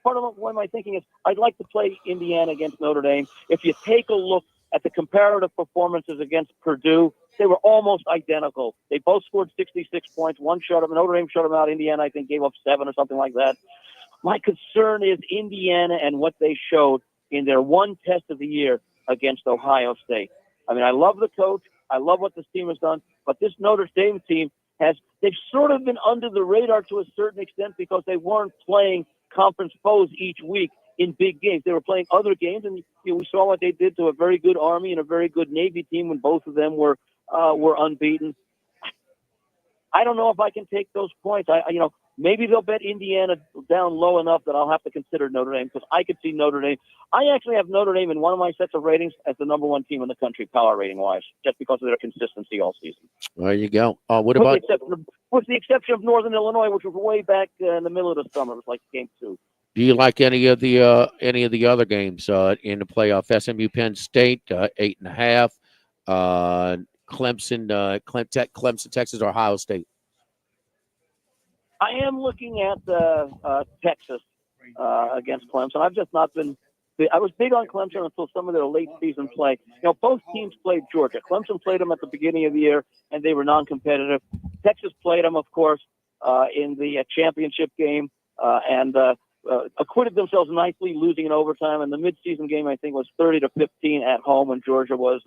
Part of what my thinking is I'd like to play Indiana against Notre Dame. If you take a look at the comparative performances against Purdue, they were almost identical. They both scored 66 points. Notre Dame shut them out. Indiana, I think, gave up 7 or something like that. My concern is Indiana and what they showed in their one test of the year against Ohio State. I mean, I love the coach. I love what this team has done. But this Notre Dame team they've sort of been under the radar to a certain extent because they weren't playing conference foes each week in big games. They were playing other games, and we saw what they did to a very good Army and a very good Navy team when both of them were unbeaten. I don't know if I can take those points. Maybe they'll bet Indiana down low enough that I'll have to consider Notre Dame because I could see Notre Dame. I actually have Notre Dame in one of my sets of ratings as the number 1 team in the country, power rating wise, just because of their consistency all season. There you go. What about with the exception of Northern Illinois, which was way back in the middle of the summer? It was like game 2. Do you like any of the other games in the playoff? SMU, Penn State, 8.5. Clemson, Texas, or Ohio State? I am looking at Texas against Clemson. I've just not been. I was big on Clemson until some of their late season play. Both teams played Georgia. Clemson played them at the beginning of the year, and they were non-competitive. Texas played them, of course, in the championship game, and acquitted themselves nicely, losing in overtime. And the midseason game, I think, was 30-15 at home, and Georgia was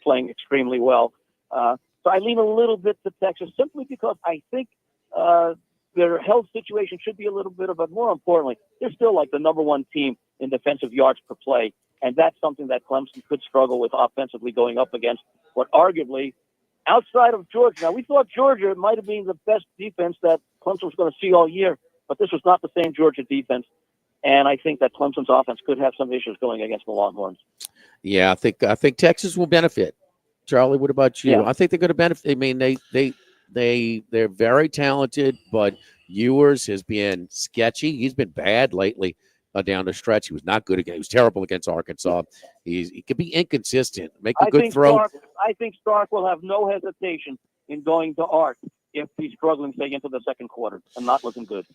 playing extremely well. So I lean a little bit to Texas simply because I think their health situation should be a little bit but more importantly, they're still like the number 1 team in defensive yards per play. And that's something that Clemson could struggle with offensively going up against what arguably outside of Georgia. Now, we thought Georgia might have been the best defense that Clemson was going to see all year, but this was not the same Georgia defense. And I think that Clemson's offense could have some issues going against the Longhorns. Yeah, I think Texas will benefit. Charlie, what about you? Yeah. I think they're going to benefit. I mean, they're very talented, but Ewers has been sketchy. He's been bad lately down the stretch. He was not good again. He was terrible against Arkansas. He could be inconsistent. Make a good throw. I think Stark will have no hesitation in going to Art if he's struggling, say, into the second quarter and not looking good.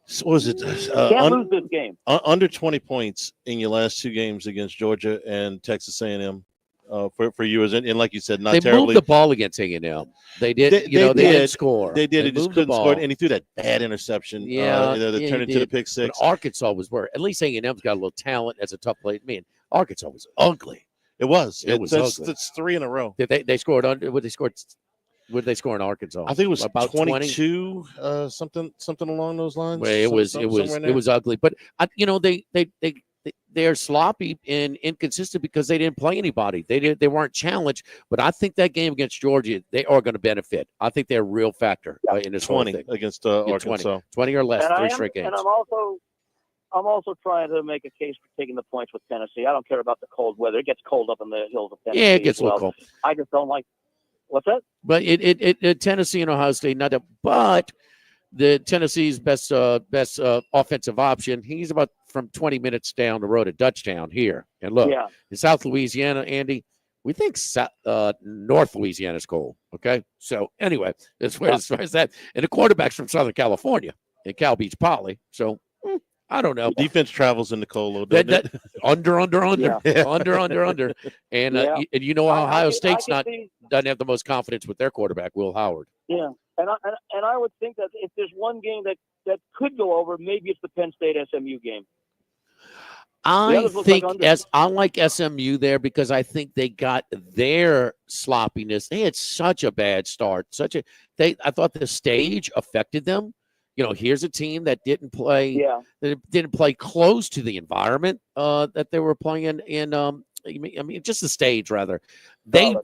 So what was it? Can't lose this game. Under 20 points in your last 2 games against Georgia and Texas A&M. For you, and like you said, not they terribly. Moved the ball against A&M. They did. They didn't score. They did. It just couldn't score, and he threw that bad interception. Yeah, that turned into the pick 6. But Arkansas was where at least A&M's got a little talent. That's a tough play. Man, Arkansas was ugly. It was. It was ugly. That's 3 in a row. They scored under. What did they score in Arkansas? I think it was about 22, something along those lines. Well, it was ugly. But they're sloppy and inconsistent because they didn't play anybody. They weren't challenged. But I think that game against Georgia, they are going to benefit. I think they're a real factor in this 20 whole thing. Against Arkansas. 20 or less, And 3 straight games. And I'm also trying to make a case for taking the points with Tennessee. I don't care about the cold weather. It gets cold up in the hills of Tennessee. Yeah, it gets as well. a little cold. I just don't like What's that? But it Tennessee and Ohio State, not that, but the Tennessee's best offensive option. He's about from 20 minutes down the road at Dutchtown here. And look, in South Louisiana, Andy, we think North Louisiana's cold. Okay, so anyway, as far as that, and the quarterback's from Southern California in Cal Beach Poly. So I don't know. Defense travels in the cold, though. Under. Yeah. under. And you know Ohio State's doesn't have the most confidence with their quarterback, Will Howard. Yeah, and I would think that if there's one game that could go over, maybe it's the Penn State SMU game. I like SMU there because I think they got their sloppiness. They had such a bad start. I thought the stage affected them. You know, here's a team that didn't play close to the environment that they were playing in. I mean, just the stage rather. They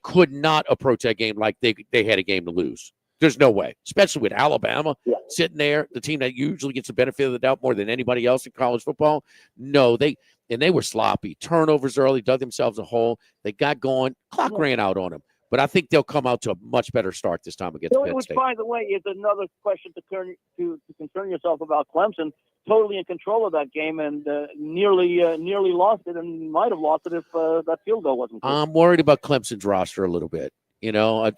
could not approach that game like they had a game to lose. There's no way, especially with Alabama sitting there, the team that usually gets the benefit of the doubt more than anybody else in college football. No, they were sloppy. Turnovers early, dug themselves a hole. They got going. Clock ran out on them. But I think they'll come out to a much better start this time against Penn State. Which, by the way, is another question to concern yourself about. Clemson totally in control of that game and nearly lost it, and might have lost it if that field goal wasn't good. I'm worried about Clemson's roster a little bit. You know,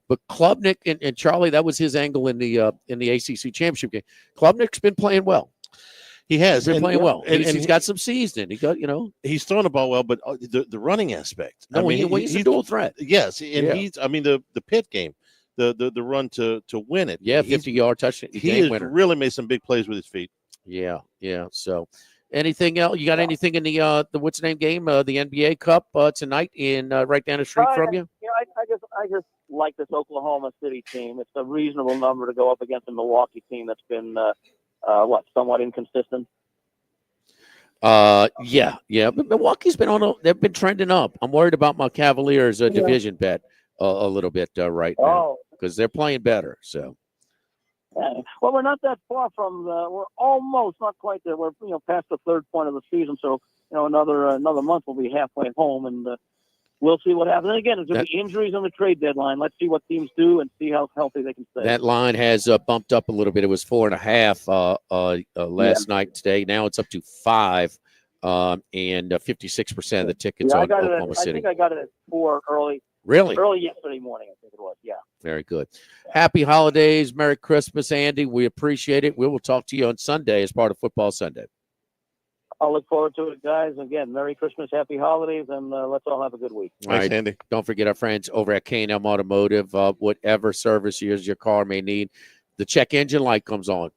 but Klubnik and Charlie, that was his angle in the ACC championship game. Klubnik's been playing well. He has been playing well. He's got some seasoning. He's throwing the ball well, but the running aspect. No, he's a dual threat. Yes, and the Pitt game, the run to win it. Yeah, 50-yard touchdown. He has really made some big plays with his feet. Yeah. So, anything else? You got anything in the what's the name game? The NBA Cup tonight in right down the street from you? Yeah, I just like this Oklahoma City team. It's a reasonable number to go up against a Milwaukee team that's been somewhat inconsistent. Yeah. But Milwaukee's been they've been trending up. I'm worried about my Cavaliers division bet a little bit right now because they're playing better. So. Well, we're not that far from we're almost not quite there. We're past the third point of the season, so another month we'll be halfway home, and we'll see what happens. And again, there's going to be injuries on the trade deadline. Let's see what teams do and see how healthy they can stay. That line has bumped up a little bit. It was 4.5 last night. Today, now it's up to 5, and 56% of the tickets on Oklahoma City. I think I got it at 4 early. Really? Early yesterday morning, I think it was. Yeah. Very good. Happy holidays. Merry Christmas, Andy. We appreciate it. We will talk to you on Sunday as part of Football Sunday. I'll look forward to it, guys. Again, Merry Christmas, Happy Holidays, and let's all have a good week. Thanks, Andy. Don't forget our friends over at K&M Automotive. Whatever service your car may need, the check engine light comes on.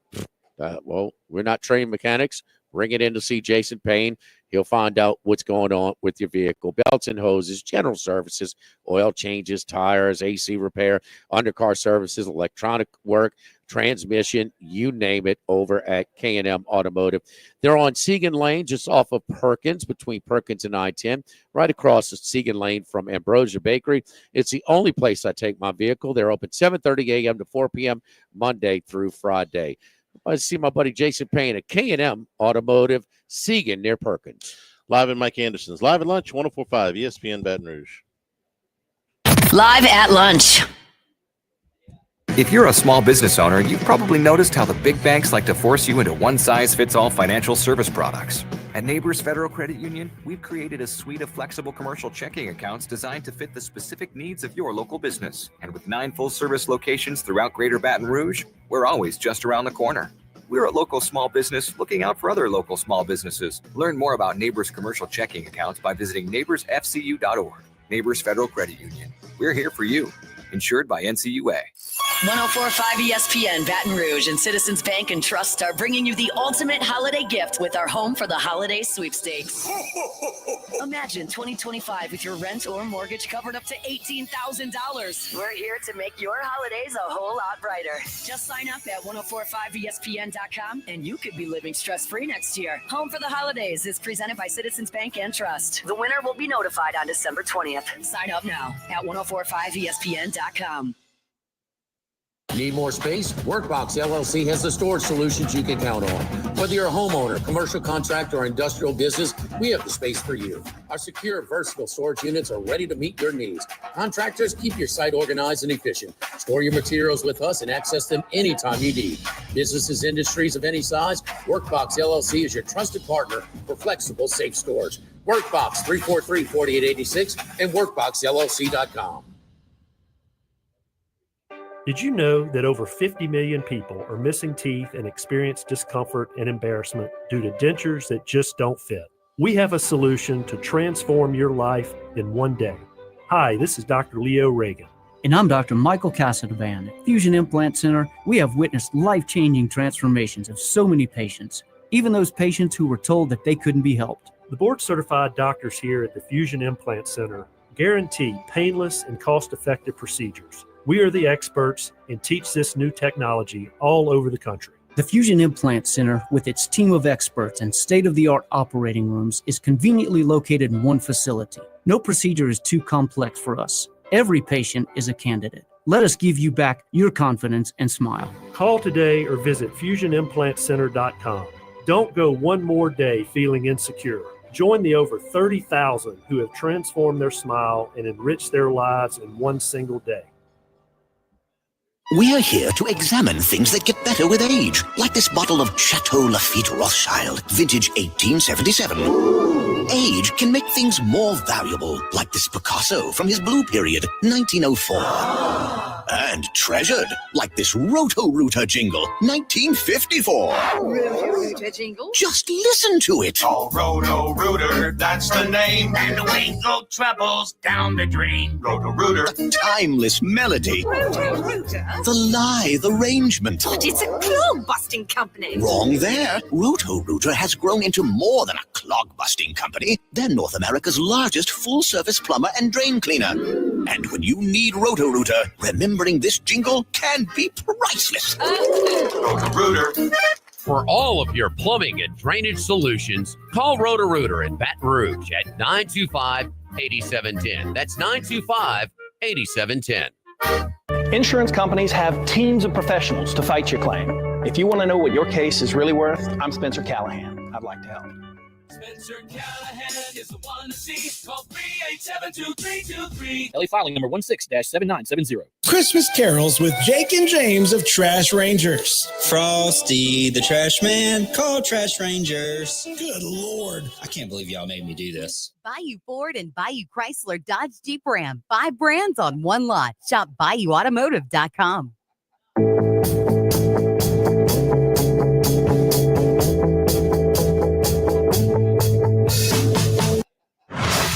Well, we're not trained mechanics. Bring it in to see Jason Payne. He'll find out what's going on with your vehicle. Belts and hoses, general services, oil changes, tires, AC repair, undercar services, electronic work, transmission, you name it, over at K&M Automotive. They're on Segan Lane, just off of Perkins, between Perkins and I-10, right across the Segan Lane from Ambrosia Bakery. It's the only place I take my vehicle. They're open 7:30 a.m. to 4 p.m. Monday through Friday. I see my buddy Jason Payne at K&M Automotive, Segan near Perkins. Live in Mike Anderson's Live at Lunch, 104.5 ESPN Baton Rouge. Live at Lunch. If you're a small business owner, you've probably noticed how the big banks like to force you into one-size-fits-all financial service products. At Neighbors Federal Credit Union, we've created a suite of flexible commercial checking accounts designed to fit the specific needs of your local business. And with 9 full-service locations throughout Greater Baton Rouge, we're always just around the corner. We're a local small business looking out for other local small businesses. Learn more about Neighbors commercial checking accounts by visiting neighborsfcu.org. Neighbors Federal Credit Union. We're here for you. Insured by NCUA. 104.5 ESPN Baton Rouge and Citizens Bank and Trust are bringing you the ultimate holiday gift with our Home for the Holiday sweepstakes. Imagine 2025 with your rent or mortgage covered up to $18,000. We're here to make your holidays a whole lot brighter. Just sign up at 1045ESPN.com and you could be living stress-free next year. Home for the Holidays is presented by Citizens Bank and Trust. The winner will be notified on December 20th. Sign up now at 1045ESPN.com. Need more space? Workbox LLC has the storage solutions you can count on. Whether you're a homeowner, commercial contractor, or industrial business, we have the space for you. Our secure, versatile storage units are ready to meet your needs. Contractors, keep your site organized and efficient. Store your materials with us and access them anytime you need. Businesses, industries of any size, Workbox LLC is your trusted partner for flexible, safe storage. Workbox 343-4886 and workboxllc.com. Did you know that over 50 million people are missing teeth and experience discomfort and embarrassment due to dentures that just don't fit? We have a solution to transform your life in one day. Hi, this is Dr. Leo Reagan. And I'm Dr. Michael Casadvan. At Fusion Implant Center, we have witnessed life-changing transformations of so many patients, even those patients who were told that they couldn't be helped. The board-certified doctors here at the Fusion Implant Center guarantee painless and cost-effective procedures. We are the experts and teach this new technology all over the country. The Fusion Implant Center, with its team of experts and state-of-the-art operating rooms, is conveniently located in one facility. No procedure is too complex for us. Every patient is a candidate. Let us give you back your confidence and smile. Call today or visit FusionImplantCenter.com. Don't go one more day feeling insecure. Join the over 30,000 who have transformed their smile and enriched their lives in one single day. We're here to examine things that get better with age, like this bottle of Chateau Lafite Rothschild, vintage 1877. Age can make things more valuable, like this Picasso from his Blue Period, 1904. And treasured, like this Roto-Rooter jingle, 1954. Roto-Rooter jingle? Just listen to it. Oh, Roto-Rooter, that's the name. And away go troubles down the drain. Roto-Rooter. The timeless melody. Roto-Rooter? The lithe arrangement. But it's a clog-busting company. Wrong there. Roto-Rooter has grown into more than a clog-busting company. They're North America's largest full-service plumber and drain cleaner. And when you need Roto-Rooter, remembering this jingle can be priceless. Roto-Rooter. For all of your plumbing and drainage solutions, call Roto-Rooter in Baton Rouge at 925-8710. That's 925-8710. Insurance companies have teams of professionals to fight your claim. If you want to know what your case is really worth, I'm Spencer Callahan. I'd like to help. Spencer Callahan is the one to see. Call 387-2323. LA filing number 16-7970. Christmas carols with Jake and James of Trash Rangers. Frosty the Trash Man, call Trash Rangers. Good Lord. I can't believe y'all made me do this. Bayou Ford and Bayou Chrysler Dodge Jeep Ram. 5 brands on one lot. Shop BayouAutomotive.com.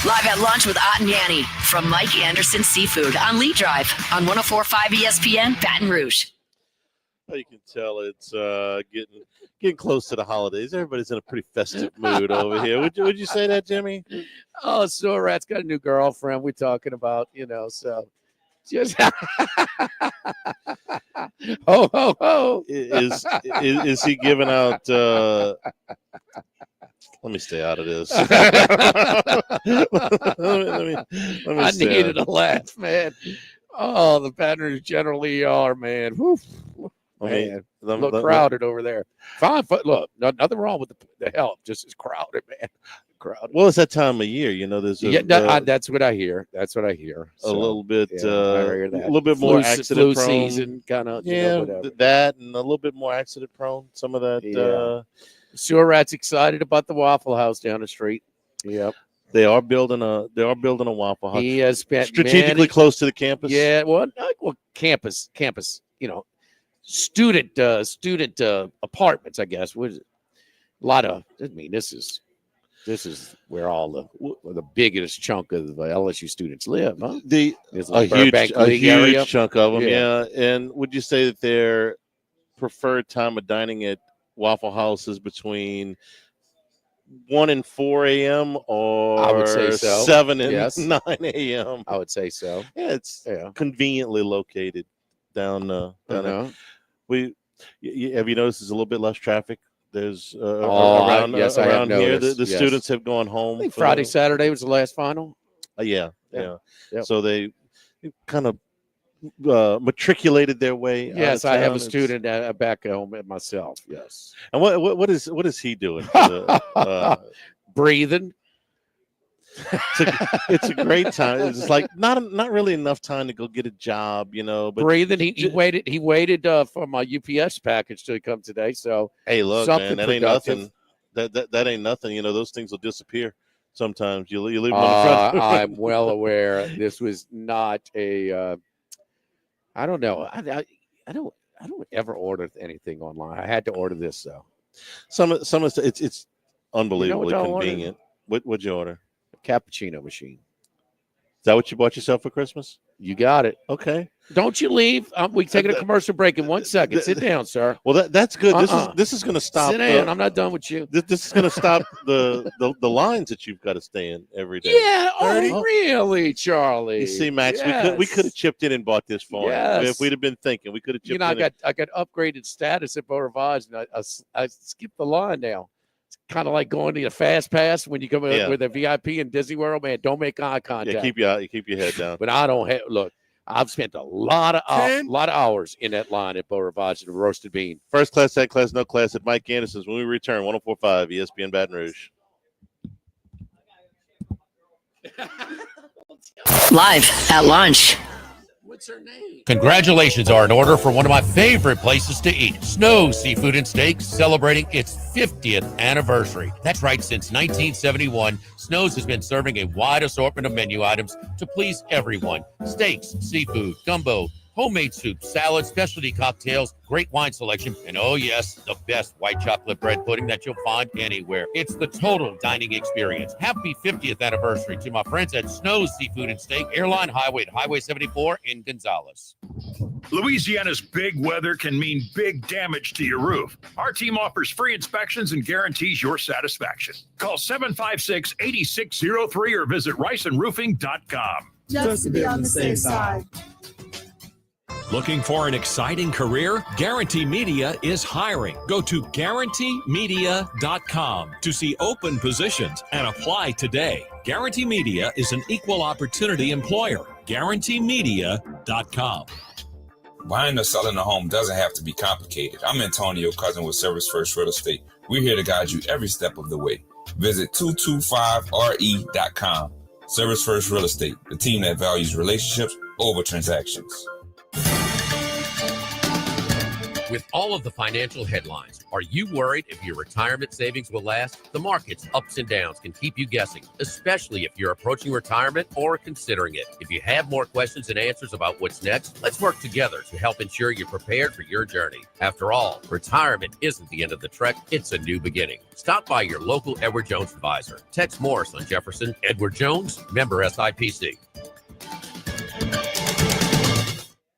Live at lunch with Ott and Yanni from Mike Anderson Seafood on Lee Drive on 104.5 ESPN Baton Rouge. You can tell it's getting close to the holidays. Everybody's in a pretty festive mood over here. Would you say that, Jimmy? Oh, Sorat's got a new girlfriend we're talking about, so just ho, ho, ho. Is he giving out let me stay out of this. let me I needed a laugh, man. Oh, the Baton Rouge generally are, man. Whew. Man, look crowded over there. Fine, but look, nothing wrong with the help. Just as crowded, man. Crowded. Well, it's that time of year, There's that's what I hear. That's what I hear. A little bit, I hear that. a little bit more accident prone. Season, kind of. That and a little bit more accident prone. Some of that. Yeah. Surat's excited about the Waffle House down the street. Yep. They are building a Waffle House. He has spent strategically close to the campus. Yeah, well, campus, student apartments, I guess. What is it? A lot of. I mean, this is where all the biggest chunk of the LSU students live, huh? A huge chunk of them, yeah. And would you say that their preferred time of dining at Waffle House is between 1 and 4 a.m. or I would say so. 7 and 9 a.m. I would say so. Yeah, it's conveniently located down there. Have you noticed there's a little bit less traffic? There's around here. The students have gone home. I think Friday, Saturday was the last final. Yeah. So they kind of matriculated their way. Yes, I have a It's- student back home myself. Yes. And what is he doing? Breathing. It's a great time. It's like not really enough time to go get a job, But Breathing. He waited for my UPS package to come today. So hey, look, something man, that productive. ain't nothing. That ain't nothing. Those things will disappear sometimes. You leave them on the front. I'm well aware this was not a. I don't know. I don't ever order anything online. I had to order this though. Some it's unbelievably what I convenient. What'd you order? Cappuccino machine. Is that what you bought yourself for Christmas? You got it. Okay. Don't you leave. We're taking a commercial break in 1 second. Sit down, sir. Well, that's good. This is going to stop. Sit down. I'm not done with you. This is going to stop the lines that you've got to stay in every day. Yeah. Oh, really, Charlie? You see, Max, Yes. we could have chipped in and bought this for him. Yes. If we'd have been thinking, we could have chipped in. I got upgraded status at Beau Rivage, and I skipped the line now. It's kind of like going to a fast pass when you come with a VIP in Disney World. Man, don't make eye contact. Yeah, keep your head down. But I don't have look. I've spent a lot of hours in that line at Beau Rivage and roasted bean. First class, second class, no class at Mike Anderson's when we return. 104.5 ESPN Baton Rouge. Live at lunch. What's her name? Congratulations are in order for one of my favorite places to eat, Snow's Seafood and Steaks, celebrating its 50th anniversary. That's right, since 1971, Snow's has been serving a wide assortment of menu items to please everyone. Steaks, seafood, gumbo, homemade soup, salads, specialty cocktails, great wine selection, and oh yes, the best white chocolate bread pudding that you'll find anywhere. It's the total dining experience. Happy 50th anniversary to my friends at Snow's Seafood and Steak, Airline Highway at Highway 74 in Gonzales. Louisiana's big weather can mean big damage to your roof. Our team offers free inspections and guarantees your satisfaction. Call 756-8603 or visit riceandroofing.com. Just to be on the safe side. Looking for an exciting career? Guarantee Media is hiring. Go to guaranteemedia.com to see open positions and apply today. Guarantee Media is an equal opportunity employer. Guaranteemedia.com. Buying or selling a home doesn't have to be complicated. I'm Antonio Cousin with Service First Real Estate. We're here to guide you every step of the way. Visit 225re.com. Service First Real Estate, the team that values relationships over transactions. With all of the financial headlines, are you worried if your retirement savings will last? The market's ups and downs can keep you guessing, especially if you're approaching retirement or considering it. If you have more questions and answers about what's next, let's work together to help ensure you're prepared for your journey. After all, retirement isn't the end of the trek, it's a new beginning. Stop by your local Edward Jones advisor. Tex Morris on Jefferson. Edward Jones, member SIPC.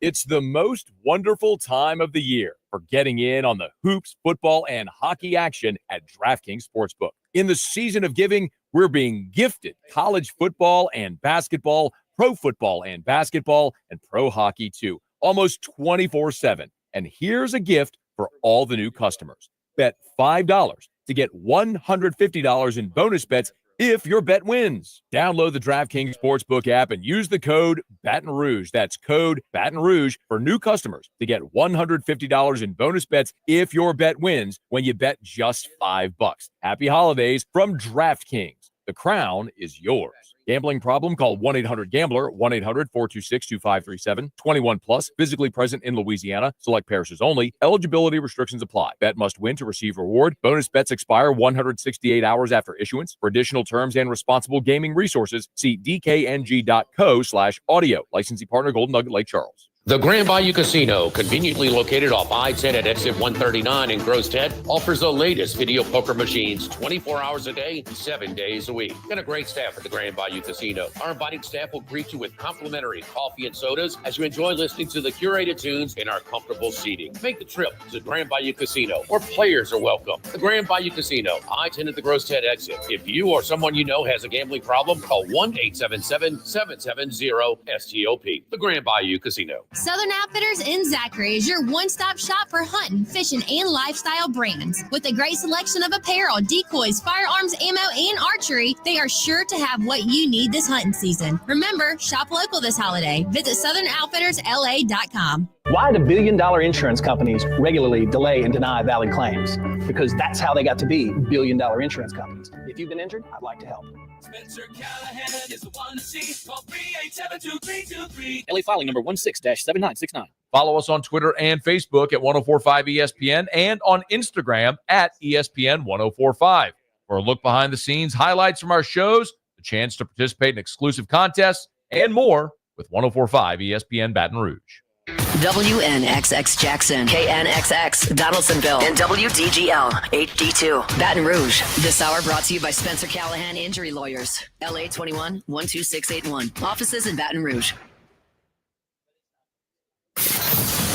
It's the most wonderful time of the year for getting in on the hoops, football, and hockey action at DraftKings Sportsbook. In the season of giving, we're being gifted college football and basketball, pro football and basketball, and pro hockey too, almost 24/7. And here's a gift for all the new customers. Bet $5 to get $150 in bonus bets if your bet wins. Download the DraftKings Sportsbook app and use the code Baton Rouge. That's code Baton Rouge for new customers to get $150 in bonus bets if your bet wins when you bet just $5. Happy holidays from DraftKings. The crown is yours. Gambling problem? Call 1-800-GAMBLER, 1-800-426-2537. 21 plus, physically present in Louisiana. Select parishes only. Eligibility restrictions apply. Bet must win to receive reward. Bonus bets expire 168 hours after issuance. For additional terms and responsible gaming resources, see dkng.co/audio. Licensee partner Golden Nugget Lake Charles. The Grand Bayou Casino, conveniently located off I-10 at exit 139 in Gross Head, offers the latest video poker machines 24 hours a day, 7 days a week. And a great staff at the Grand Bayou Casino. Our inviting staff will greet you with complimentary coffee and sodas as you enjoy listening to the curated tunes in our comfortable seating. Make the trip to the Grand Bayou Casino, where players are welcome. The Grand Bayou Casino, I-10 at the Gross Head exit. If you or someone you know has a gambling problem, call 1-877-770-STOP. The Grand Bayou Casino. Southern Outfitters in Zachary is your one-stop shop for hunting, fishing, and lifestyle brands. With a great selection of apparel, decoys, firearms, ammo, and archery, they are sure to have what you need this hunting season. Remember, shop local this holiday. Visit SouthernOutfittersLA.com. Why do billion-dollar insurance companies regularly delay and deny valid claims? Because that's how they got to be billion-dollar insurance companies. If you've been injured, I'd like to help. Spencer Callahan is the one to see. Call 387-2323. LA filing number 16-7969. Follow us on Twitter and Facebook at 1045 ESPN and on Instagram at ESPN 1045. For a look behind the scenes, highlights from our shows, the chance to participate in exclusive contests, and more with 1045 ESPN Baton Rouge. WNXX Jackson, KNXX Donaldsonville, and WDGL HD2 Baton Rouge. This hour brought to you by Spencer Callahan Injury Lawyers, LA 21 12681. Offices in Baton Rouge.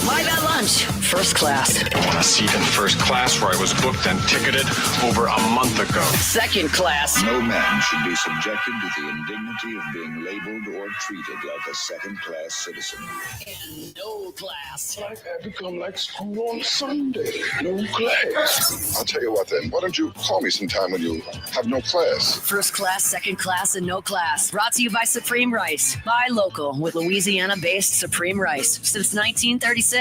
Live at lunch, first class. I want a seat in first class where I was booked and ticketed over a month ago. Second class. No man should be subjected to the indignity of being labeled or treated like a second-class citizen. And no class. Life had become like school on Sunday. No class. I'll tell you what then. Why don't you call me sometime when you have no class? First class, second class, and no class. Brought to you by Supreme Rice. Buy local with Louisiana-based Supreme Rice since 1936.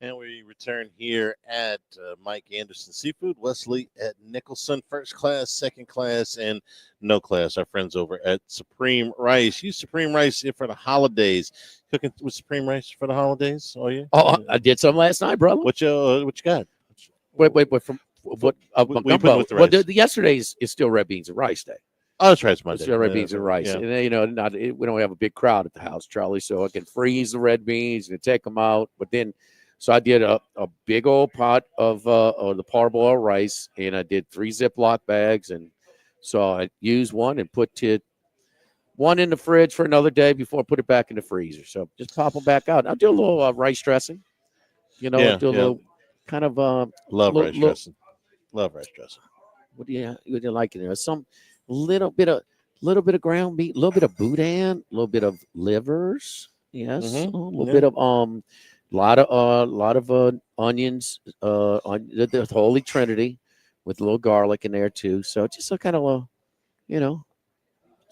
And we return here at Mike Anderson Seafood, Wesley at Nicholson, first class, second class, and no class. Our friends over at Supreme Rice. Use Supreme Rice here for the holidays. Cooking with Supreme Rice for the holidays? Oh, yeah. Oh, I did some last night, brother. What you got? Wait. From what? We've been with the rice. Well, yesterday's is still red beans and rice day. Oh, that's right. It's Monday. It's still red beans and rice. Yeah. And we don't have a big crowd at the house, Charlie, so I can freeze the red beans and take them out. But then, so I did a big old pot of the parboiled rice, and I did 3 Ziploc bags, and so I used one and put one in the fridge for another day before I put it back in the freezer. So just pop them back out. I'll do a little rice dressing. Do a little kind of rice dressing. Love rice dressing. What do you like in there? Some little bit of ground meat, a little bit of boudin, a little bit of livers. Yes, a little bit of lot of onions, on the Holy Trinity, with a little garlic in there too. So just a kind of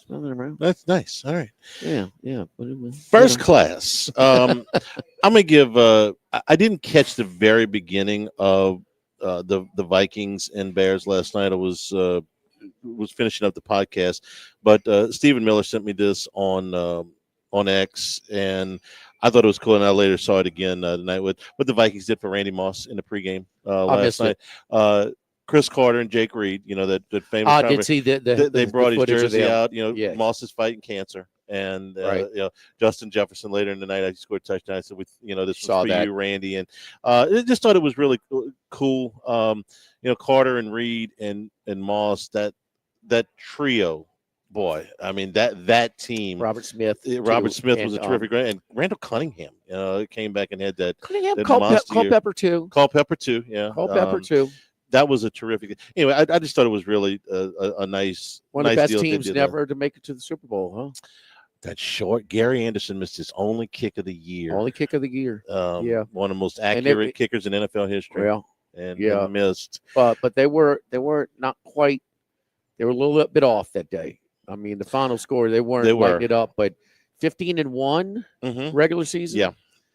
smelling around. That's nice. All right. Yeah. First class. I'm gonna give. I didn't catch the very beginning of the Vikings and Bears last night. I was finishing up the podcast, but Stephen Miller sent me this on X, and I thought it was cool, and I later saw it again tonight with what the Vikings did for Randy Moss in the pregame last night. Chris Carter and Jake Reed, that famous. I did see they brought his jersey out. Yes. Moss is fighting cancer, and right. Justin Jefferson later in the night, I scored a touchdown. I said, this was for that. you, Randy, and I just thought it was really cool. Carter and Reed and Moss, that trio. Boy, I mean that team. Robert Smith was a terrific, and Randall Cunningham. Came back and had that. Cunningham, Culpepper too. Culpepper too. Yeah, Culpepper too. That was a terrific. Anyway, I just thought it was really a nice one of the nice best teams never to make it to the Super Bowl, huh? That short. Gary Anderson missed his only kick of the year. Only kick of the year. One of the most accurate kickers in NFL history. Well, and missed. But they were not quite. They were a little bit off that day. I mean, the final score, they weren't lighting it up, but 15-1 regular season. Yeah.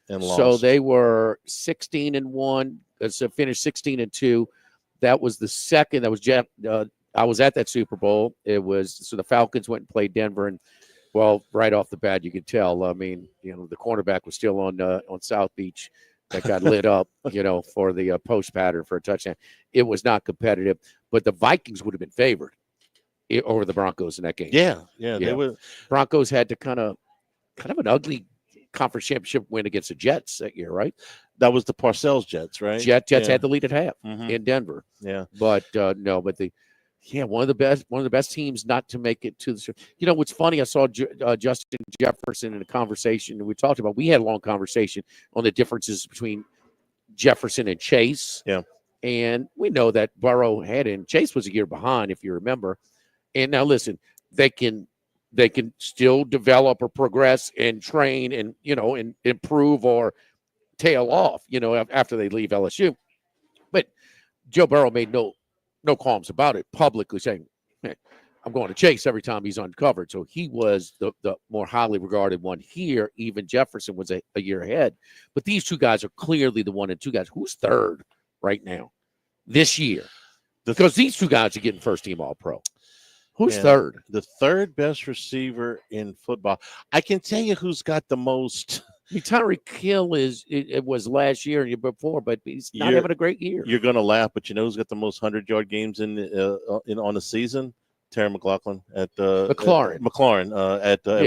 And lost. So they were 16-1. So finished 16-2. That was the second. That was Jeff. I was at that Super Bowl. It was so the Falcons went and played Denver, and right off the bat, you could tell. I mean, the cornerback was still on South Beach that got lit up, for the post pattern for a touchdown. It was not competitive, but the Vikings would have been favored over the Broncos in that game. Yeah. They were. Broncos had to kind of an ugly conference championship win against the Jets that year, right? That was the Parcells Jets, right? Jets had the lead at half in Denver. Yeah, but one of the best teams not to make it to the. What's funny? I saw Justin Jefferson in a conversation, and we talked about. We had a long conversation on the differences between Jefferson and Chase. Yeah, and we know that Burrow had, and Chase was a year behind, if you remember. And now listen, they can they can still develop or progress and train and, and improve or tail off, after they leave LSU. But Joe Burrow made no qualms about it, publicly saying, "Man, I'm going to Chase every time he's uncovered." So he was the more highly regarded one here. Even Jefferson was a year ahead. But these two guys are clearly the 1 and 2 guys. Who's third right now this year? Because these two guys are getting first-team All-Pro. Who's third? The third best receiver in football. I can tell you who's got the most. Tyreek Hill it was last year and year before, but he's not having a great year. You're going to laugh, but you know who's got the most 100-yard games in on the season? Terry McLaurin at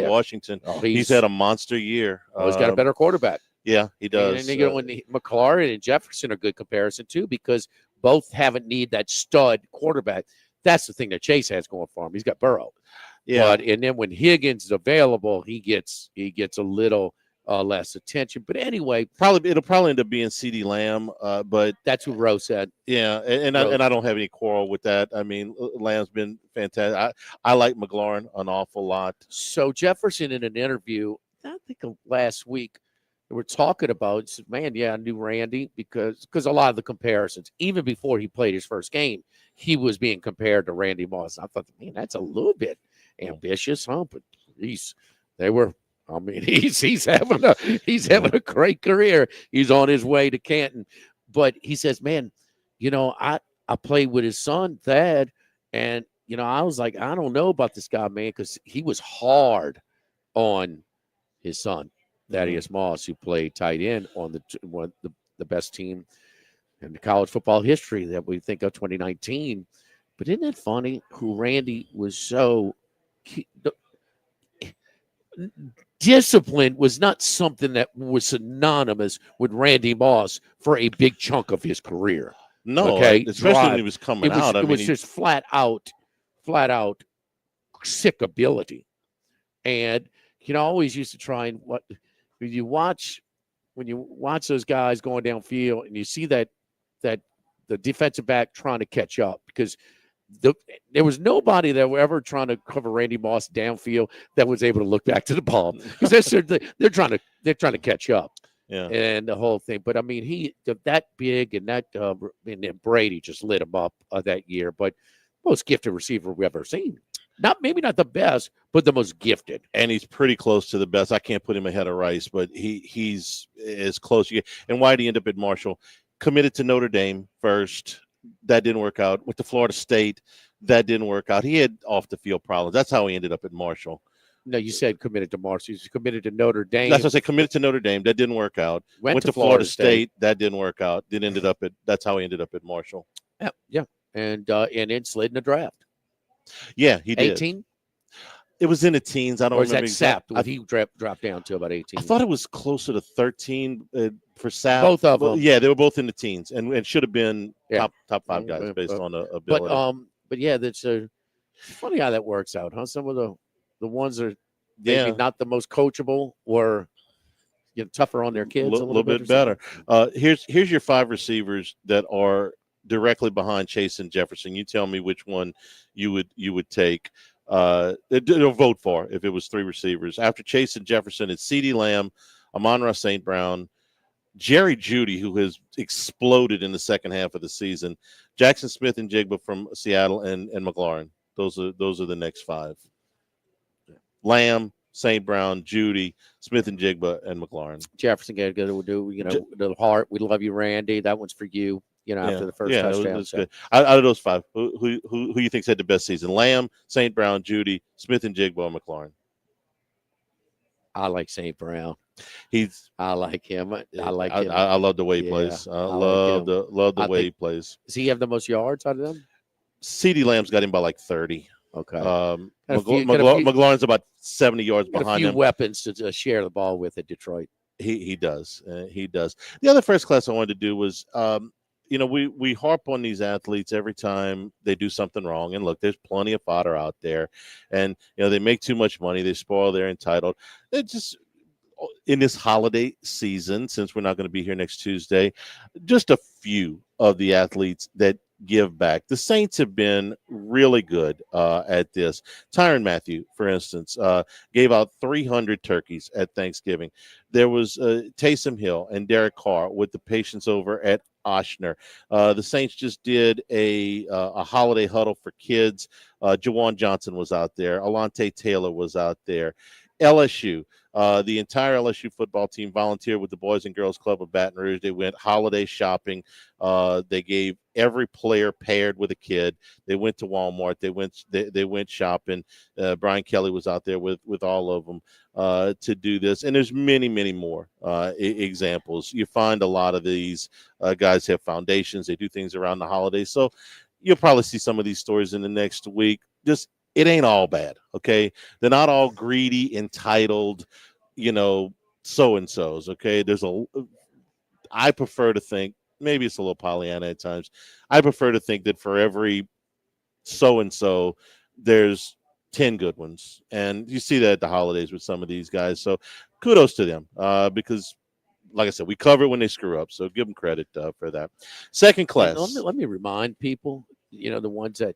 Washington. Oh, he's had a monster year. He's got a better quarterback. Yeah, he does. And when McLaurin and Jefferson are good comparison too, because both haven't need that stud quarterback. That's the thing that Chase has going for him. He's got Burrow. Yeah. And then when Higgins is available, he gets a little less attention. But anyway, it'll probably end up being CeeDee Lamb. But that's what Rowe said. Yeah, and I don't have any quarrel with that. I mean, Lamb's been fantastic. I like McLaurin an awful lot. So Jefferson in an interview, I think last week, we're talking about, said, man, I knew Randy because a lot of the comparisons, even before he played his first game, he was being compared to Randy Moss. I thought, man, that's a little bit ambitious, huh? But he's having a great career. He's on his way to Canton. But he says, man, I played with his son, Thad, and I was like, I don't know about this guy, man, because he was hard on his son. Thaddeus Moss, who played tight end on the best team in the college football history that we think of, 2019. But isn't it funny who Randy was so discipline was not something that was synonymous with Randy Moss for a big chunk of his career. No, especially when he was coming out. It was just flat out sick ability. And I always used to try and when you watch those guys going downfield and you see that the defensive back trying to catch up, because there was nobody that were ever trying to cover Randy Moss downfield that was able to look back to the ball, because they're trying to catch up. Yeah, and the whole thing. But I mean, he that big and that and then Brady just lit him up that year. But most gifted receiver we've ever seen. Maybe not the best, but the most gifted. And he's pretty close to the best. I can't put him ahead of Rice, but he's as close. And why did he end up at Marshall? Committed to Notre Dame first. That didn't work out. Went to Florida State. That didn't work out. He had off-the-field problems. That's how he ended up at Marshall. No, you said committed to Marshall. He's committed to Notre Dame. That's what I said. Committed to Notre Dame. That didn't work out. Went to Florida State. That didn't work out. That's how he ended up at Marshall. Yeah. And then slid in the draft. Yeah, he did. 18? It was in the teens. I don't or remember. Is that Sapp? He dropped down to about 18. I thought it was closer to 13 for Sapp. Both of them. Yeah, they were both in the teens, and should have been top five guys based on ability. But yeah, that's funny how that works out, huh? Some of the ones are maybe not the most coachable or tougher on their kids. A little bit better. Here's your 5 receivers that are directly behind Chase and Jefferson. You tell me which one you would take. It'll vote for if it was 3 receivers. After Chase and Jefferson, it's CeeDee Lamb, Amon-Ra St. Brown, Jerry Jeudy, who has exploded in the second half of the season, Jackson Smith and Jigba from Seattle, and McLaurin. Those are the next 5. Lamb, St. Brown, Jeudy, Smith and Jigba, and McLaurin. Jefferson got to do the heart. We love you, Randy. That one's for you. After the first touchdown. That's good. Out of those 5, who you think's had the best season? Lamb, St. Brown, Jeudy, Smith and Jigba, or McLaurin? I like St. Brown. I like him. I like him. I love the way he plays. I love the way he plays. Does he have the most yards out of them? CeeDee Lamb's got him by like 30. Okay. McLaurin's about 70 yards behind him. A few weapons to share the ball with at Detroit. He does. He does. The other first class I wanted to do was we harp on these athletes every time they do something wrong. And look, there's plenty of fodder out there. And, they make too much money. They spoil their entitled. They're just in this holiday season, since we're not going to be here next Tuesday, just a few of the athletes that give back. The Saints have been really good at this. Tyrann Mathieu, for instance, gave out 300 turkeys at Thanksgiving. There was Taysom Hill and Derek Carr with the patients over at Oshner. The Saints just did a holiday huddle for kids. Jawan Johnson was out there. Alante Taylor was out there. LSU. The entire LSU football team volunteered with the Boys and Girls Club of Baton Rouge. They went holiday shopping. They gave every player paired with a kid. They went to Walmart. They went shopping. Brian Kelly was out there with all of them to do this. And there's many, many more examples. You find a lot of these guys have foundations. They do things around the holidays. So you'll probably see some of these stories in the next week. Just it ain't all bad, okay? They're not all greedy, entitled, so-and-sos, okay? I prefer to think, maybe it's a little Pollyanna at times, I prefer to think that for every so-and-so, there's 10 good ones. And you see that at the holidays with some of these guys. So kudos to them because, like I said, we cover it when they screw up. So give them credit for that. Second class. Let me remind people, the ones that,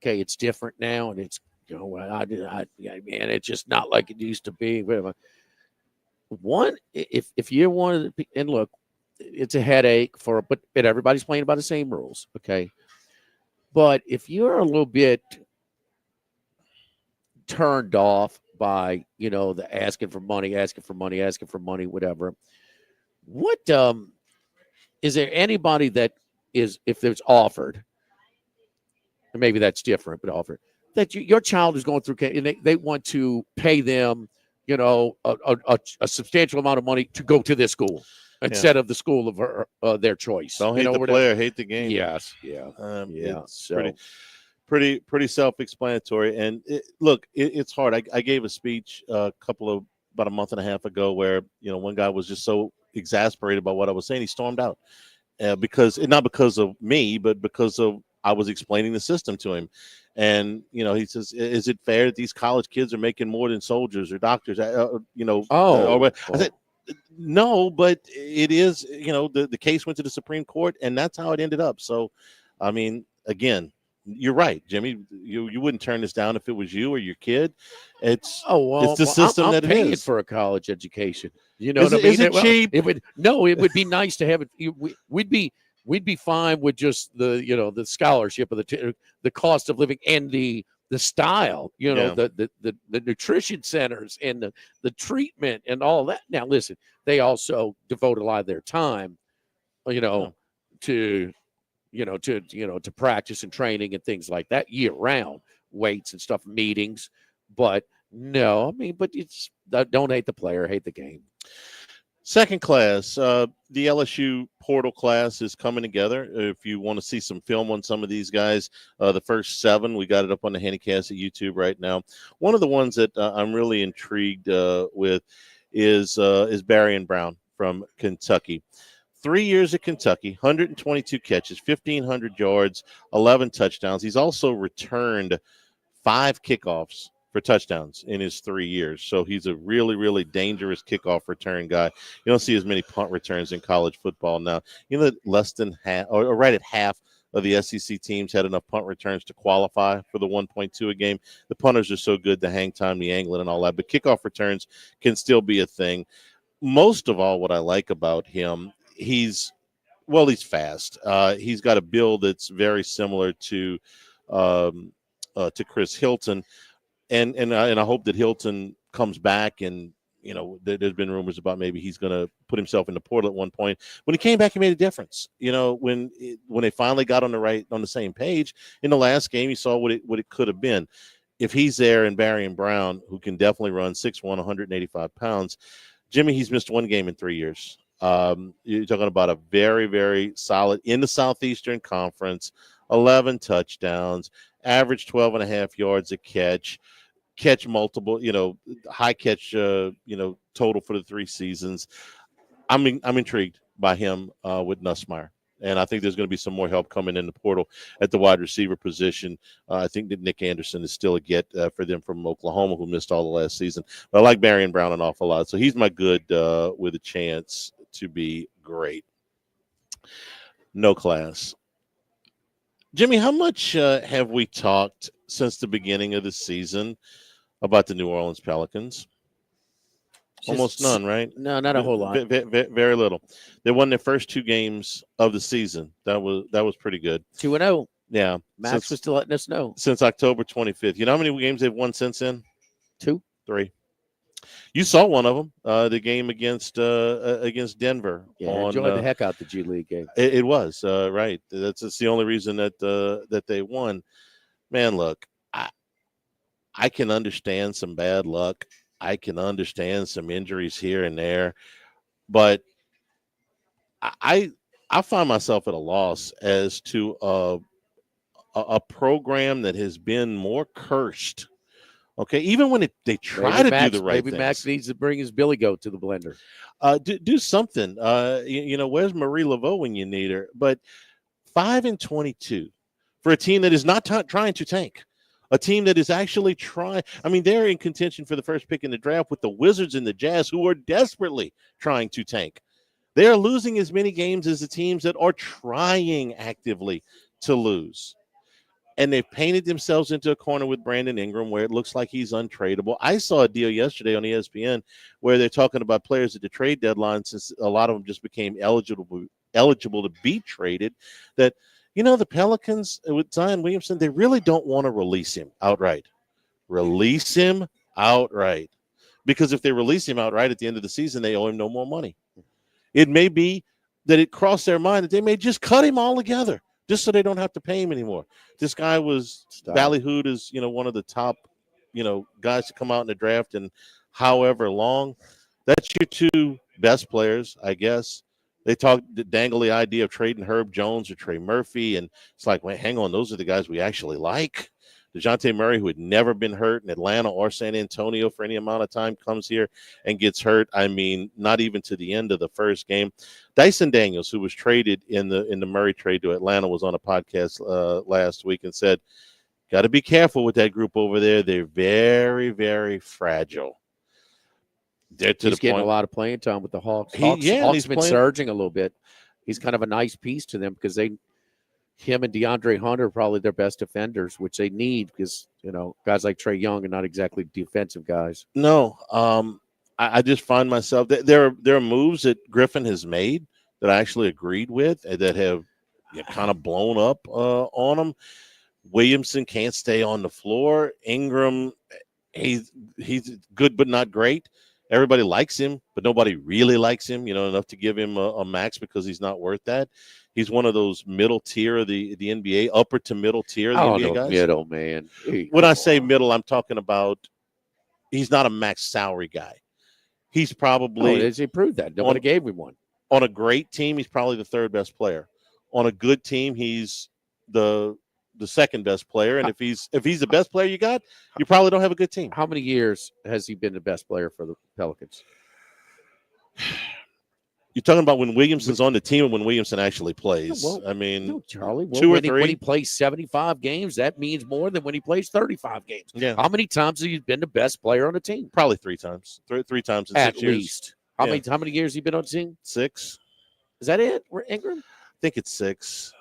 okay, it's different now, and it's man, it's just not like it used to be. One, if you're one of the, and look, it's a headache but everybody's playing by the same rules, okay. But if you're a little bit turned off by the asking for money, whatever, what is there anybody that is, if there's offered? Maybe that's different, but offer that your child is going through, and they want to pay them, a substantial amount of money to go to this school instead of the school of their choice. Don't hate the player, hate the game. Yes, yeah, It's so pretty self-explanatory. And it's hard. I gave a speech about a month and a half ago where one guy was just so exasperated by what I was saying, he stormed out not because of me, but because of I was explaining the system to him. And, he says, is it fair that these college kids are making more than soldiers or doctors? I said, no, but it is, the case went to the Supreme Court and that's how it ended up. So, I mean, again, you're right, Jimmy. You wouldn't turn this down if it was you or your kid. It's the system I'm that paying it is for a college education. You know what I mean? Is it cheap? It would be nice to have it. We'd be fine with just the scholarship of the cost of living and the style, the nutrition centers and the treatment and all that. Now, listen, they also devote a lot of their time, to practice and training and things like that year round, weights and stuff, meetings. But no, I mean, but it's don't hate the player, hate the game. Second class, the LSU portal class is coming together. If you want to see some film on some of these guys, the first 7, we got it up on the Handycast at YouTube right now. One of the ones that I'm really intrigued with is Barry Brown from Kentucky. 3 years at Kentucky, 122 catches, 1,500 yards, 11 touchdowns. He's also returned 5 kickoffs for touchdowns in his 3 years. So he's a really, really dangerous kickoff return guy. You don't see as many punt returns in college football now. Less than half, or right at half of the SEC teams had enough punt returns to qualify for the 1.2 a game. The punters are so good, the hang time, the angling, and all that. But kickoff returns can still be a thing. Most of all, what I like about him, he's fast. He's got a build that's very similar to Chris Hilton. And I hope that Hilton comes back and, there's been rumors about maybe he's going to put himself in the portal at one point. When he came back, he made a difference. When they finally got on the same page in the last game, you saw what it could have been. If he's there and Barry Brown, who can definitely run 6'1", 185 pounds, Jimmy, he's missed 1 game in 3 years. You're talking about a very, very solid in the Southeastern Conference, 11 touchdowns, average 12.5 yards a catch multiple, high catch, total for the 3 seasons. I'm intrigued by him with Nussmeier. And I think there's going to be some more help coming in the portal at the wide receiver position. I think that Nick Anderson is still a get for them from Oklahoma, who missed all the last season. But I like Barry Brown an awful lot. So he's my good with a chance to be great. No class. Jimmy, how much have we talked since the beginning of the season about the New Orleans Pelicans? Almost none, right? No, not a whole lot. Very little. They won their first 2 games of the season. That was pretty good. 2-0. Yeah. Max was still letting us know. Since October 25th. You know how many games they've won since then? 2. 3. You saw one of them, the game against Denver. Yeah, enjoyed the heck out the G League game. It was right. That's the only reason that they won. Man, look, I can understand some bad luck. I can understand some injuries here and there, but I find myself at a loss as to a program that has been more cursed. Okay, even when they try to do the right things. Maybe Max needs to bring his Billy Goat to the blender. Do something. Where's Marie Laveau when you need her? But 5-22 for a team that is not trying to tank. A team that is actually trying. I mean, they're in contention for the first pick in the draft with the Wizards and the Jazz, who are desperately trying to tank. They are losing as many games as the teams that are trying actively to lose. And they've painted themselves into a corner with Brandon Ingram where it looks like he's untradeable. I saw a deal yesterday on ESPN where they're talking about players at the trade deadline, since a lot of them just became eligible to be traded, that, the Pelicans with Zion Williamson, they really don't want to release him outright. Release him outright. Because if they release him outright at the end of the season, they owe him no more money. It may be that it crossed their mind that they may just cut him all together, just so they don't have to pay him anymore. This guy was ballyhooed as, one of the top, guys to come out in the draft in however long. That's your 2 best players, I guess. They dangle the idea of trading Herb Jones or Trey Murphy, and it's like, wait, hang on, those are the guys we actually like. DeJounte Murray, who had never been hurt in Atlanta or San Antonio for any amount of time, comes here and gets hurt. I mean, not even to the end of the first game. Dyson Daniels, who was traded in the Murray trade to Atlanta, was on a podcast last week and said, got to be careful with that group over there. They're very, very fragile. He's getting a lot of playing time with the Hawks. Hawks been surging a little bit. He's kind of a nice piece to them because him and DeAndre Hunter are probably their best defenders, which they need because, guys like Trae Young are not exactly defensive guys. No, I just find myself there are moves that Griffin has made that I actually agreed with and that have kind of blown up on him. Williamson can't stay on the floor. Ingram, he's good but not great. Everybody likes him, but nobody really likes him, enough to give him a max because he's not worth that. He's one of those middle tier of the NBA, upper to middle tier of the NBA guys. Middle, man. When I say middle, I'm talking about he's not a max salary guy. He's probably – he proved that. Nobody gave him one. On a great team, he's probably the 3rd best player. On a good team, he's the 2nd best player. And if he's the best player you got, you probably don't have a good team. How many years has he been the best player for the Pelicans? You're talking about when Williamson's on the team and when Williamson actually plays. Charlie. 2 or 3. When he plays 75 games, that means more than when he plays 35 games. Yeah. How many times have you been the best player on the team? Probably 3 times. 3 times in 6 years. At least. How many years have you been on the team? 6. Is that it? Ingram? I think it's 6.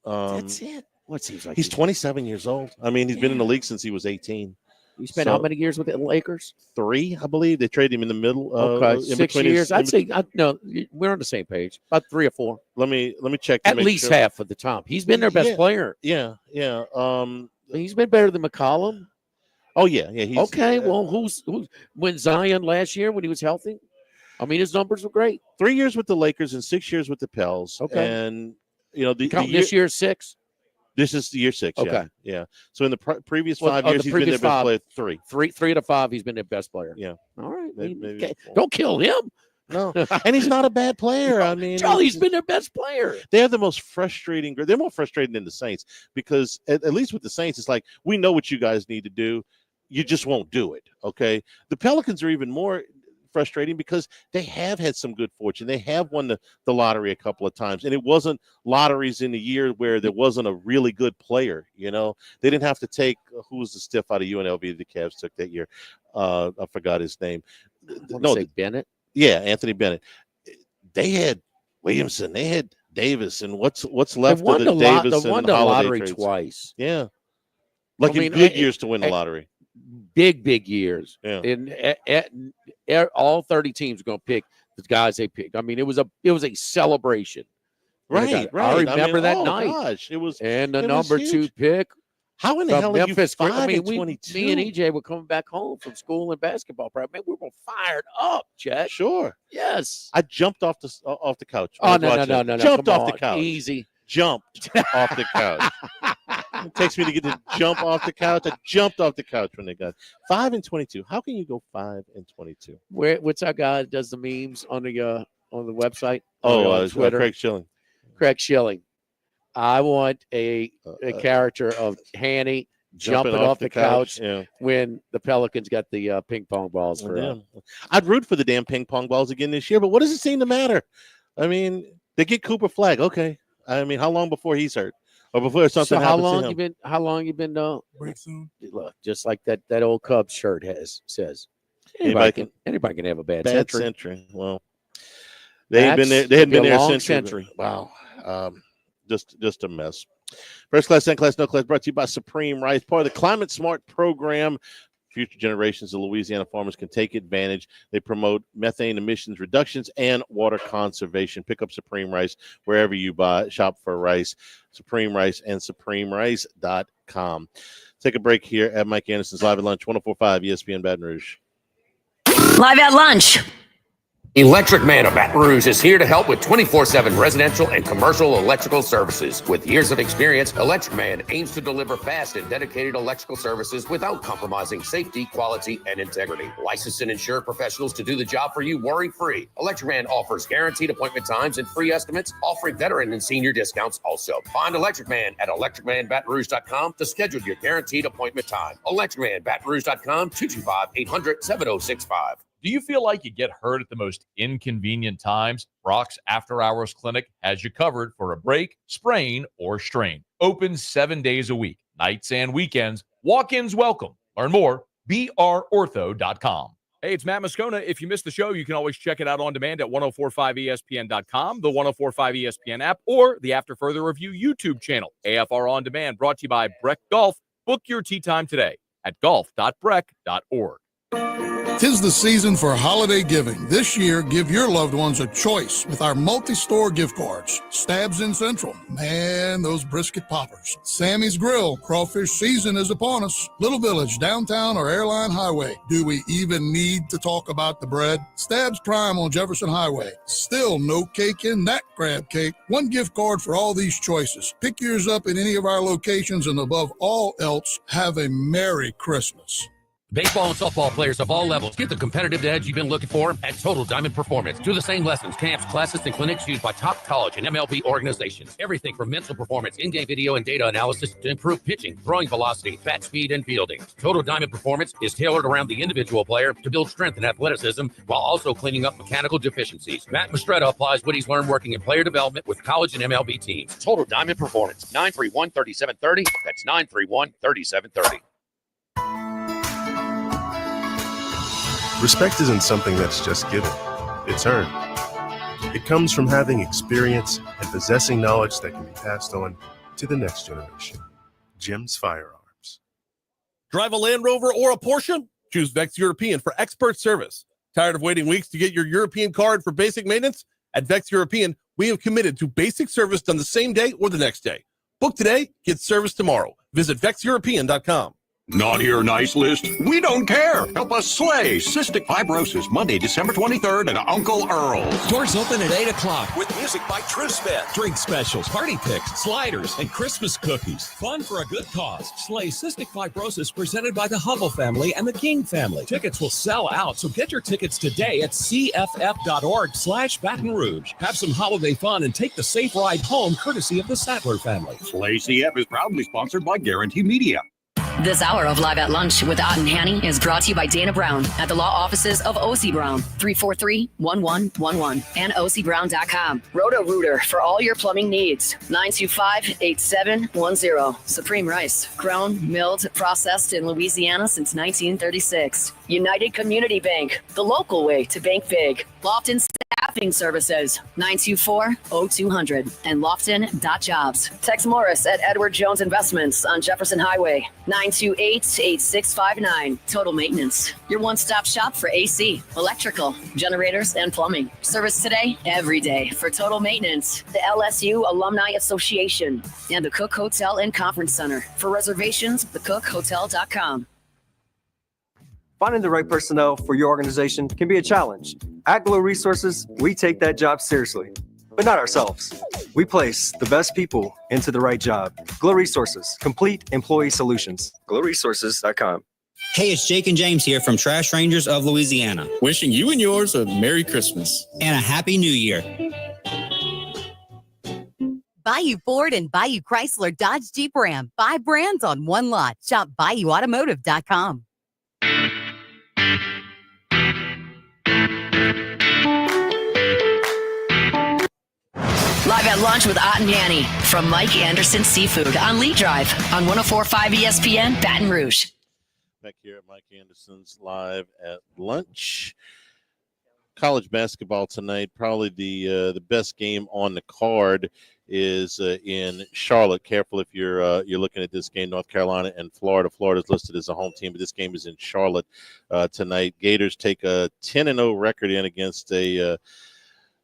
That's it. What seems like he's 27 years old. I mean, he's been in the league since he was 18. You spent how many years with the Lakers? 3, I believe. They traded him in the middle. Okay, 6 years. I'd say no. We're on the same page. About 3 or 4. Let me check. At least half of the time. He's been their best player. Yeah. He's been better than McCollum. Oh yeah. He's, okay. Well, who's when Zion last year when he was healthy? I mean, his numbers were great. 3 years with the Lakers and 6 years with the Pels. Okay. And this year 6. This is the year 6. Okay. Yeah. So in the previous 5 years, he's been their best player. 3 to 5, he's been their best player. Yeah. All right. Maybe don't kill him. No. And he's not a bad player. I mean, Charlie's been their best player. They're the most frustrating. They're more frustrating than the Saints because at least with the Saints, it's like, we know what you guys need to do. You just won't do it. Okay. The Pelicans are even more frustrating because they have had some good fortune. They have won the lottery a couple of times, and it wasn't lotteries in the year where there wasn't a really good player. They didn't have to take who was the stiff out of UNLV the Cavs took that year. I forgot his name. Bennett. Yeah, Anthony Bennett. They had Williamson. They had Davis and what's left won of the Davis and won the Holiday lottery trades. twice. Yeah, like in good years to win the lottery. Big years. Yeah. And all 30 teams are going to pick the guys they picked. I mean, it was a celebration. Right. I remember that night. Gosh, it was. And the it number was 2 huge. pick. How in the hell are you 5 and 22? Me and EJ were coming back home from school and basketball practice. Man, we were fired up, Chet. Sure. Yes. I jumped off the couch. Oh, no. Jumped Come off the on. couch. Easy. Jumped off the couch. It takes me to get to jump off the couch. I jumped off the couch when they got 5 and 22. How can you go 5 and 22? What's our guy that does the memes on the website? Oh, Twitter. Craig Schilling. Craig Schilling. I want a character of Hanny jumping off the couch when the Pelicans got the ping pong balls for him. I'd root for the damn ping pong balls again this year, but what does it seem to matter? I mean, they get Cooper Flagg. Okay. I mean, how long before he's hurt? Or before something happens to him? How long you been break soon? Look, just like that old Cubs shirt says. Anybody can have a bad century. Well, they hadn't been there a century. Wow. Just a mess. First class, second class, no class, brought to you by Supreme Rice, part of the Climate Smart program. Future generations of Louisiana farmers can take advantage. They promote methane emissions reductions and water conservation. Pick up Supreme Rice wherever you shop for rice. Supreme Rice and supremerice.com. Take a break here at Mike Anderson's Live at Lunch, 104.5 ESPN Baton Rouge. Live at Lunch. Electric Man of Baton Rouge is here to help with 24/7 residential and commercial electrical services. With years of experience, Electric Man aims to deliver fast and dedicated electrical services without compromising safety, quality, and integrity. Licensed and insured professionals to do the job for you worry-free. Electric Man offers guaranteed appointment times and free estimates, offering veteran and senior discounts also. Find Electric Man at electricmanbatonrouge.com to schedule your guaranteed appointment time. electricmanbatonrouge.com, 225-800-7065. Do you feel like you get hurt at the most inconvenient times? Brock's After Hours Clinic has you covered for a break, sprain, or strain. Open 7 days a week, nights and weekends. Walk-ins welcome. Learn more, brortho.com. Hey, it's Matt Moscona. If you missed the show, you can always check it out on demand at 1045ESPN.com, the 1045 ESPN app, or the After Further Review YouTube channel. AFR On Demand, brought to you by Breck Golf. Book your tee time today at golf.breck.org. 'Tis the season for holiday giving. This year, give your loved ones a choice with our multi-store gift cards. Stabs in Central. Man, those brisket poppers. Sammy's Grill. Crawfish season is upon us. Little Village, downtown or Airline Highway. Do we even need to talk about the bread? Stabs Prime on Jefferson Highway. Still no cake in that crab cake. One gift card for all these choices. Pick yours up in any of our locations, and above all else, have a Merry Christmas. Baseball and softball players of all levels get the competitive edge you've been looking for at Total Diamond Performance. Do the same lessons, camps, classes, and clinics used by top college and MLB organizations. Everything from mental performance, in-game video, and data analysis to improve pitching, throwing velocity, bat speed, and fielding. Total Diamond Performance is tailored around the individual player to build strength and athleticism while also cleaning up mechanical deficiencies. Matt Mastretta applies what he's learned working in player development with college and MLB teams. Total Diamond Performance, 931-3730. That's 931-3730. Respect isn't something that's just given, it's earned. It comes from having experience and possessing knowledge that can be passed on to the next generation. Jim's Firearms. Drive a Land Rover or a Porsche? Choose Vex European for expert service. Tired of waiting weeks to get your European card for basic maintenance? At Vex European, we have committed to basic service done the same day or the next day. Book today, get service tomorrow. Visit VexEuropean.com. Not your nice list? We don't care. Help us slay cystic fibrosis Monday, December 23rd at Uncle Earl's. Doors open at 8 o'clock with music by True Spin. Drink specials, party picks, sliders, and Christmas cookies. Fun for a good cause. Slay cystic fibrosis presented by the Hubble family and the King family. Tickets will sell out, so get your tickets today at cff.org/Baton Rouge. Have some holiday fun and take the safe ride home courtesy of the Sattler family. Slay CF is proudly sponsored by Guarantee Media. This hour of Live at Lunch with Ott and Hanny is brought to you by Dana Brown at the law offices of O.C. Brown, 343-1111, and ocbrown.com. Roto-Rooter for all your plumbing needs, 925-8710. Supreme Rice, grown, milled, processed in Louisiana since 1936. United Community Bank, the local way to bank big. Lofton Staff Staffing services, 924-0200 and Lofton.jobs. Text Morris at Edward Jones Investments on Jefferson Highway, 928-8659. Total Maintenance, your one-stop shop for AC, electrical, generators, and plumbing. Service today, every day for Total Maintenance. The LSU Alumni Association and the Cook Hotel and Conference Center. For reservations, thecookhotel.com. Finding the right personnel for your organization can be a challenge. At Glow Resources, we take that job seriously, but not ourselves. We place the best people into the right job. Glow Resources, complete employee solutions. GlowResources.com. Hey, it's Jake and James here from Trash Rangers of Louisiana. Wishing you and yours a Merry Christmas. And a Happy New Year. Bayou Ford and Bayou Chrysler Dodge Jeep Ram. 5 brands on one lot. Shop BayouAutomotive.com. Live at lunch with Ott and Annie from Mike Anderson Seafood on Lee Drive on 104.5 ESPN Baton Rouge. Back here at Mike Anderson's Live at Lunch. College basketball tonight, probably the best game on the card is in Charlotte. Careful if you're looking at this game, North Carolina and Florida. Florida's listed as a home team, but this game is in Charlotte tonight. Gators take a 10-0 record in against a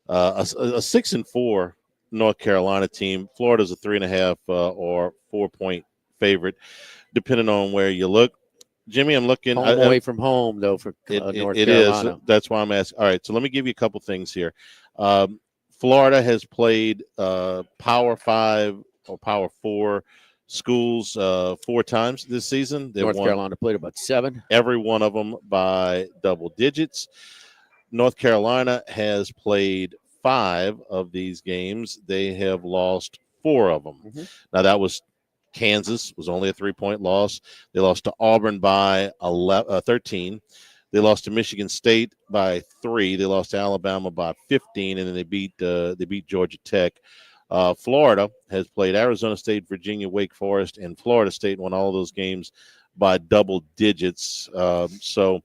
6-4 North Carolina team. Florida's a 3.5 or 4-point favorite, depending on where you look. Jimmy, I'm looking away from home though for North Carolina. It is. That's why I'm asking. All right, so let me give you a couple things here. Florida has played Power 5 or Power 4 schools 4 times this season. North Carolina played about 7. Every one of them by double digits. North Carolina has played 5 of these games. They have lost 4 of them. Mm-hmm. Now, that was Kansas, was only a 3-point loss. They lost to Auburn by 13. They lost to Michigan State by 3. They lost to Alabama by 15, and then they beat Georgia Tech. Florida has played Arizona State, Virginia, Wake Forest, and Florida State, won all of those games by double digits. So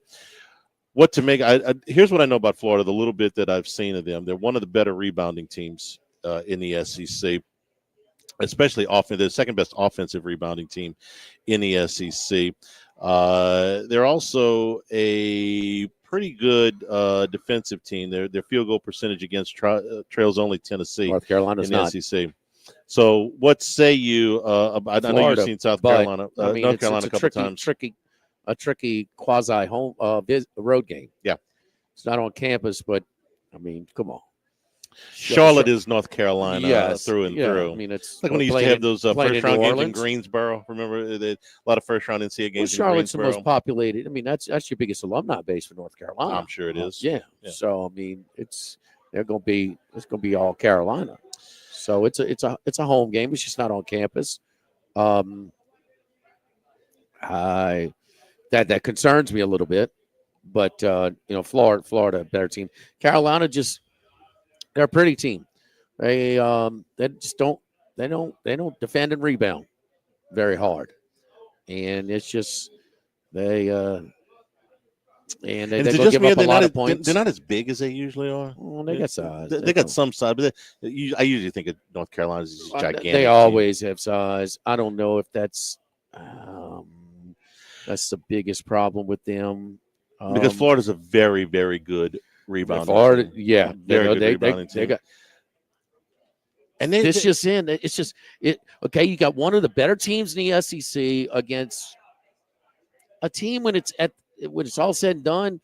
what to make here's what I know about Florida, the little bit that I've seen of them. They're one of the better rebounding teams in the SEC, especially offense. They're the second best offensive rebounding team in the SEC. They're also a pretty good defensive team. Their field goal percentage against trails only Tennessee. North Carolina's in the not. SEC. So what say you about? I know you've seen South Carolina, North Carolina a couple times. A tricky quasi home road game. Yeah, it's not on campus, but I mean, come on. Charlotte is North Carolina through and through. I mean, it's like when they used to have those first-round games in Greensboro. Remember, a lot of first-round NCAA games in Charlotte's Greensboro. the most populated. I mean, that's your biggest alumni base for North Carolina. I'm sure it is. Yeah. So I mean, it's going to be all Carolina. So it's a home game. It's just not on campus. That concerns me a little bit, but Florida, a better team. Carolina they're a pretty team. They just don't defend and rebound very hard, and it's just they go give up a lot of points. They're not as big as they usually are. Well, they got size. They got some size, but I usually think of North Carolina as gigantic. They always have size. I don't know if that's the biggest problem with them. Because Florida's a very, very good rebounder. Florida, yeah, very good rebounding team. They got, and okay. You got one of the better teams in the SEC against a team when it's all said and done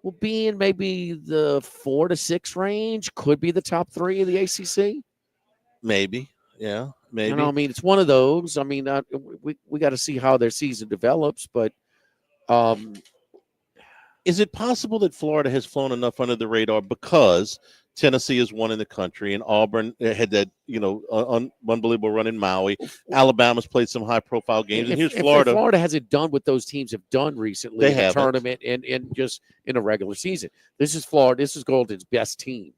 will be in maybe the 4 to 6 range. Could be the top 3 of the ACC. Maybe, yeah, maybe. You know, I mean, it's one of those. I mean, we got to see how their season develops, but. Is it possible that Florida has flown enough under the radar because Tennessee is one in the country and Auburn had that, unbelievable run in Maui. Alabama's played some high-profile games, and here's Florida. Florida hasn't done what those teams have done recently in the tournament and just in a regular season. This is Florida. This is Golden's best team,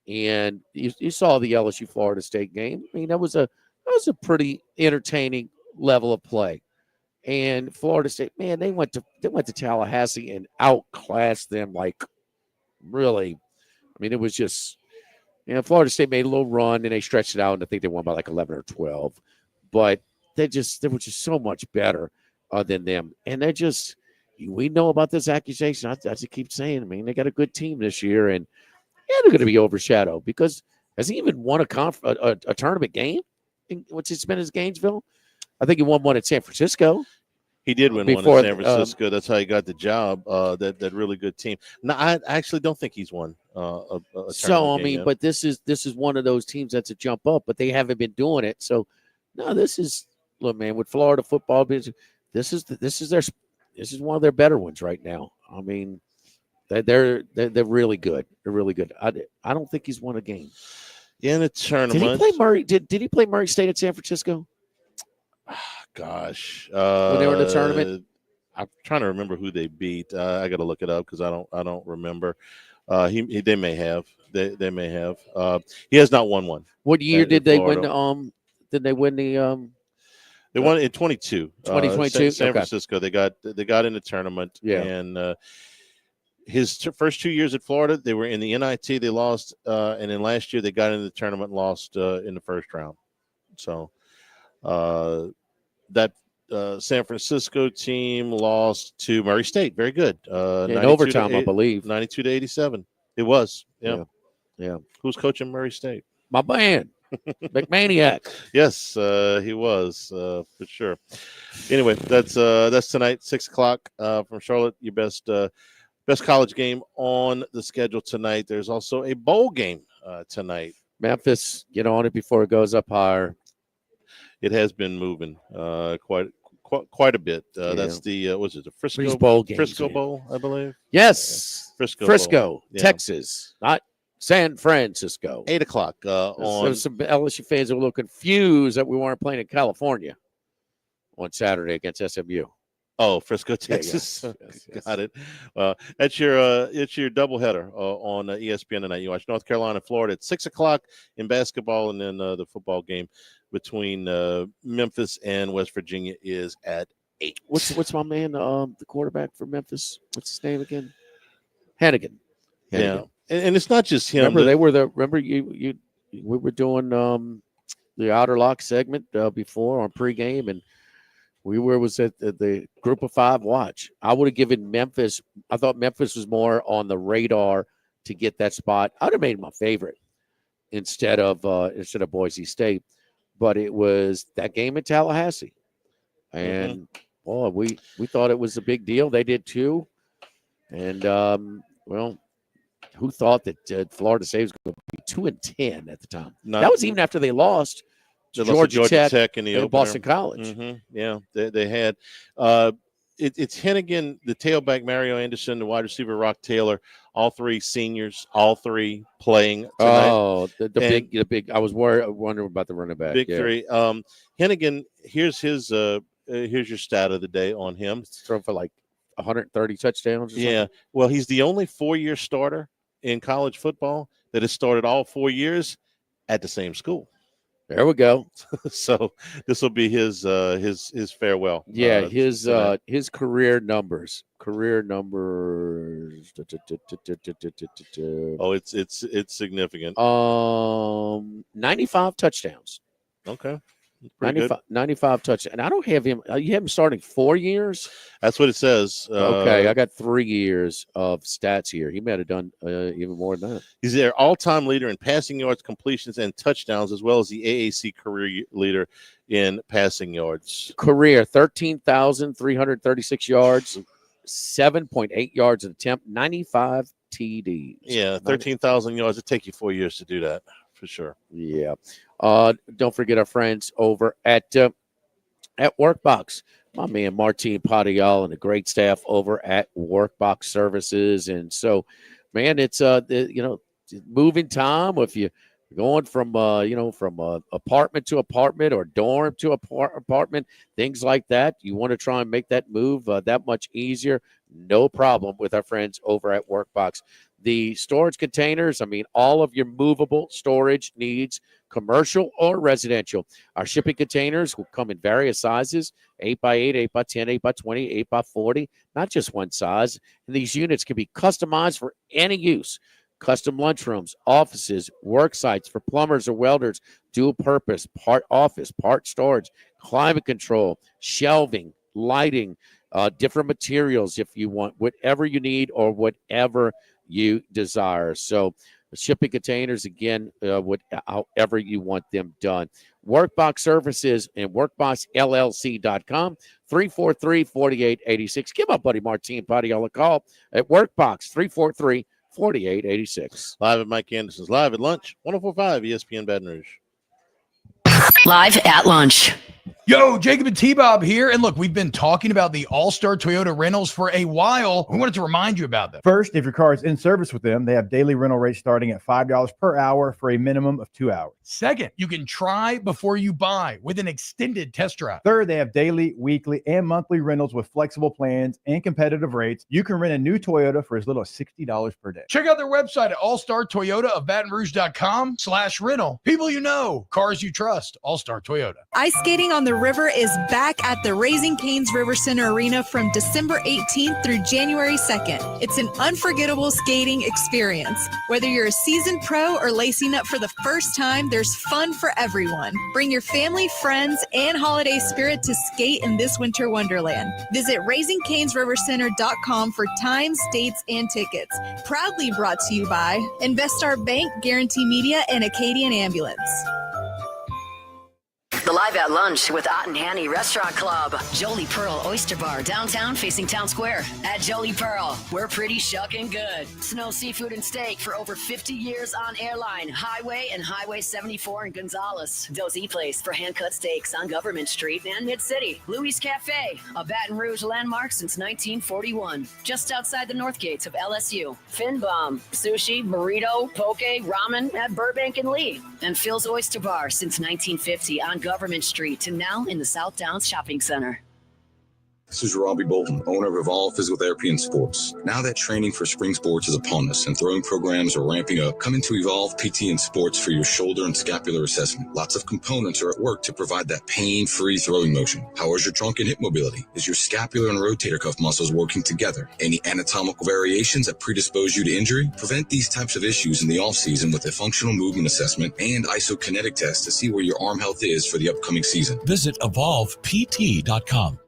and you saw the LSU Florida State game. I mean, that was a pretty entertaining level of play. And Florida State, man, they went to Tallahassee and outclassed them like really. I mean, it was just, Florida State made a little run and they stretched it out, and I think they won by like 11 or 12. But they were just so much better than them. And we know about this accusation. I just keep saying, I mean, they got a good team this year, and they're going to be overshadowed because has he even won a tournament game, which has been his Gainesville? I think he won one at San Francisco. He did win one in San Francisco. That's how he got the job. That really good team. No, I actually don't think he's won a So I game mean, yet. but this is one of those teams that's a jump up, but they haven't been doing it. So no, look, man, with Florida football, this is one of their better ones right now. I mean, they're really good. They're really good. I don't think he's won a game in a tournament. Did he play Murray? Did he play Murray State at San Francisco? Gosh, when they were in the tournament, I'm trying to remember who they beat. I got to look it up because I don't remember. They may have. They may have. He has not won one. What year did they win? Did they win the? They won in 22. 2022. San Francisco. They got in the tournament. Yeah. And his first 2 years at Florida, they were in the NIT. They lost, and then last year they got into the tournament, and lost in the first round. So. That San Francisco team lost to Murray State. Very good. In overtime, I believe. 92-87. It was. Yeah. Who's coaching Murray State? My man, McManiac. Yes, he was for sure. Anyway, that's tonight, 6:00 from Charlotte. Your best college game on the schedule tonight. There's also a bowl game tonight. Memphis, get on it before it goes up higher. It has been moving quite a bit. That's the what's it? The Frisco Bowl games, Frisco Bowl, I believe. Yes, Frisco, Bowl. Texas, not San Francisco. 8:00 on. There's some LSU fans who were a little confused that we weren't playing in California on Saturday against SMU. Oh, Frisco, Texas. Yes. Got it. It's your doubleheader on ESPN tonight. You watch North Carolina and Florida at 6:00 in basketball, and then the football game between Memphis and West Virginia is at 8. What's my man, the quarterback for Memphis? What's his name again? Hannigan. Yeah, and it's not just him. Remember we were doing the Outer Lock segment before on pregame, and we was at the Group of 5 watch. I would have given Memphis. I thought Memphis was more on the radar to get that spot. I'd have made him my favorite instead of Boise State. But it was that game in Tallahassee. And, boy, we thought it was a big deal. They did too. And, who thought that Florida State was going to be 2-10 at the time? That was even after they lost to Georgia Tech in the and opener. Boston College. Yeah, they had. It's Hennigan, the tailback Mario Anderson, the wide receiver Rock Taylor, all three seniors, all three playing tonight. Oh, the big. I was wondering about the running back. Big three. Hennigan, here's your stat of the day on him. He's thrown for like 130 touchdowns. Yeah. Well, he's the only 4-year starter in college football that has started all 4 years at the same school. There we go. So this will be his farewell. Yeah, his career numbers. Oh, it's significant. 95 touchdowns. Okay. 95 touchdowns. And I don't have him. You have him starting 4 years? That's what it says. Okay, I got 3 years of stats here. He might have done even more than that. He's their all-time leader in passing yards, completions, and touchdowns, as well as the AAC career leader in passing yards. Career, 13,336 yards, 7.8 yards an attempt, 95 TDs. Yeah, 13,000 yards. It'd take you 4 years to do that, for sure. Yeah. Don't forget our friends over at Workbox. My man Martin Padial and the great staff over at Workbox Services. And so, man, it's moving time. If you're going from apartment to apartment or dorm to apartment, things like that, you want to try and make that move that much easier. No problem with our friends over at Workbox. The storage containers, all of your movable storage needs, commercial or residential. Our shipping containers will come in various sizes, 8x8, 8x10, 8x20, 8x40, not just one size. And these units can be customized for any use. custom lunchrooms, offices, work sites for plumbers or welders, dual purpose, part office, part storage, climate control, shelving, lighting, different materials if you want, whatever you need or whatever you desire. So shipping containers, again, however you want them done. Workbox Services and WorkboxLLC.com, 343-4886. Give my buddy Martine Padilla a call at Workbox, 343-4886. Live at Mike Anderson's Live at Lunch, 104.5 ESPN Baton Rouge. Live at lunch. Yo, Jacob and T-Bob here. And look, we've been talking about the All-Star Toyota rentals for a while. We wanted to remind you about them. First, if your car is in service with them, they have daily rental rates starting at $5 per hour for a minimum of 2 hours. Second, you can try before you buy with an extended test drive. Third, they have daily, weekly, and monthly rentals with flexible plans and competitive rates. You can rent a new Toyota for as little as $60 per day. Check out their website at allstartoyotaofbatonrouge.com/rental. People you know, cars you trust, All-Star Toyota. Ice skating on the river is back at the Raising Cane's River Center Arena from December 18th through January 2nd. It's an unforgettable skating experience. Whether you're a seasoned pro or lacing up for the first time, there's fun for everyone. Bring your family, friends, and holiday spirit to skate in this winter wonderland. Visit RaisingCanesRiverCenter.com for times, dates, and tickets. Proudly brought to you by Investar Bank, Guarantee Media, and Acadian Ambulance. The Live at Lunch with Ott and Hanny Restaurant Club. Jolie Pearl Oyster Bar, downtown facing Town Square. At Jolie Pearl, we're pretty shucking good. Snow Seafood and Steak for over 50 years on Airline, Highway, and Highway 74 in Gonzales. Dozy Place for hand-cut steaks on Government Street and Mid-City. Louis Cafe, a Baton Rouge landmark since 1941. Just outside the north gates of LSU. Finbom, sushi, burrito, poke, ramen at Burbank and Lee. And Phil's Oyster Bar since 1950 on Government Street to now in the South Downs Shopping Center. This is Robbie Bolton, owner of Evolve Physical Therapy and Sports. Now that training for spring sports is upon us and throwing programs are ramping up, come into Evolve PT and Sports for your shoulder and scapular assessment. Lots of components are at work to provide that pain-free throwing motion. How is your trunk and hip mobility? Is your scapular and rotator cuff muscles working together? Any anatomical variations that predispose you to injury? Prevent these types of issues in the off-season with a functional movement assessment and isokinetic test to see where your arm health is for the upcoming season. Visit evolvept.com.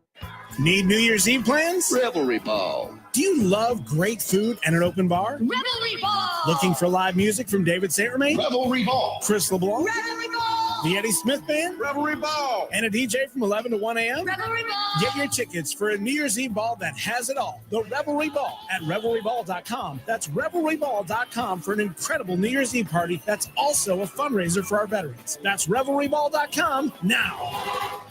Need New Year's Eve plans? Revelry Ball. Do you love great food and an open bar? Revelry Ball! Looking for live music from David St. Remain? Revelry Ball. Chris LeBlanc? Revelry Ball! The Eddie Smith Band? Revelry Ball. And a DJ from 11 to 1 a.m.? Revelry Ball! Get your tickets for a New Year's Eve ball that has it all. The Revelry Ball at revelryball.com. That's revelryball.com for an incredible New Year's Eve party that's also a fundraiser for our veterans. That's revelryball.com now.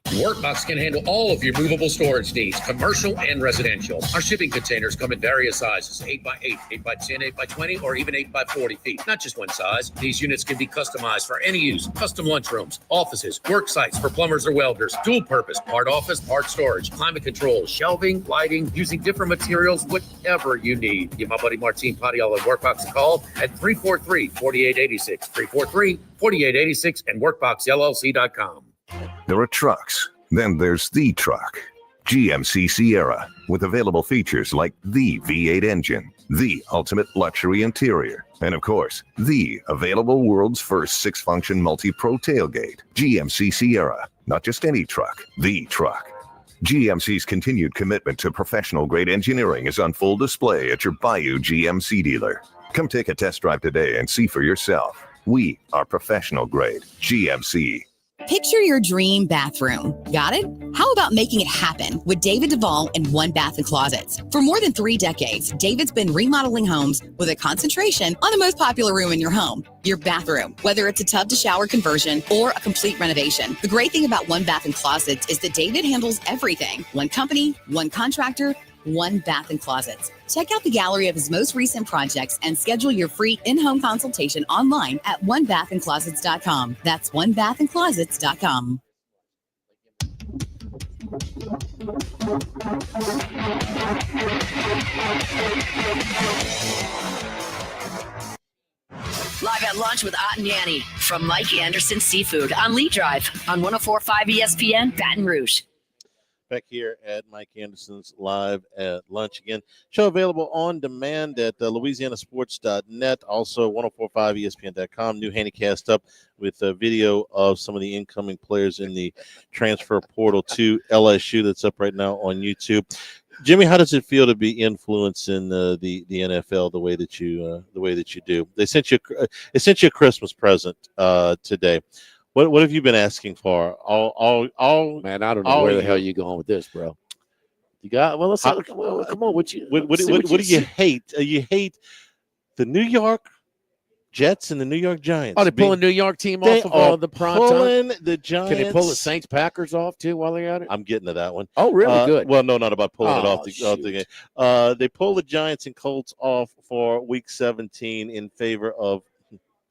Workbox can handle all of your movable storage needs, commercial and residential. Our shipping containers come in various sizes, 8x8, 8x10, 8x20, or even 8x40 feet. Not just one size. These units can be customized for any use. Custom lunchrooms, offices, work sites for plumbers or welders, dual purpose, part office, part storage, climate control, shelving, lighting, using different materials, whatever you need. Give my buddy Martine Padilla at Workbox a call at 343-4886, 343-4886, and workboxllc.com. There are trucks, then there's the truck. GMC Sierra, with available features like the V8 engine, the ultimate luxury interior, and of course, the available world's first 6-function multi-pro tailgate. GMC Sierra, not just any truck, the truck. GMC's continued commitment to professional-grade engineering is on full display at your Bayou GMC dealer. Come take a test drive today and see for yourself. We are professional-grade GMC. Picture your dream bathroom. Got it? How about making it happen with David Duvall and One Bath and Closets? For more than 3 decades, David's been remodeling homes with a concentration on the most popular room in your home, your bathroom. Whether it's a tub to shower conversion or a complete renovation, the great thing about One Bath and Closets is that David handles everything. One company, one contractor, One Bath and Closets. Check out the gallery of his most recent projects and schedule your free in-home consultation online at onebathandclosets.com. That's onebathandclosets.com. Live at lunch with Ott and Yanni from Mike Anderson Seafood on Lee Drive on 104.5 ESPN Baton Rouge. Back here at Mike Anderson's Live at Lunch again. Show available on demand at louisianasports.net. Also, 1045ESPN.com. New Handycast up with a video of some of the incoming players in the transfer portal to LSU that's up right now on YouTube. Jimmy, how does it feel to be influencing the NFL the way that you do? They sent you a Christmas present today. What have you been asking for? All man, I don't know where the hell you going with this, bro. You got let's come on. What do you hate? You hate the New York Jets and the New York Giants. Oh, they're pulling New York team off of the prime time. Pulling the Giants. Can they pull the Saints Packers off too while they're at it? I'm getting to that one. Oh, really? Good. Well, no, not about pulling it off the game. They pull the Giants and Colts off for Week 17 in favor of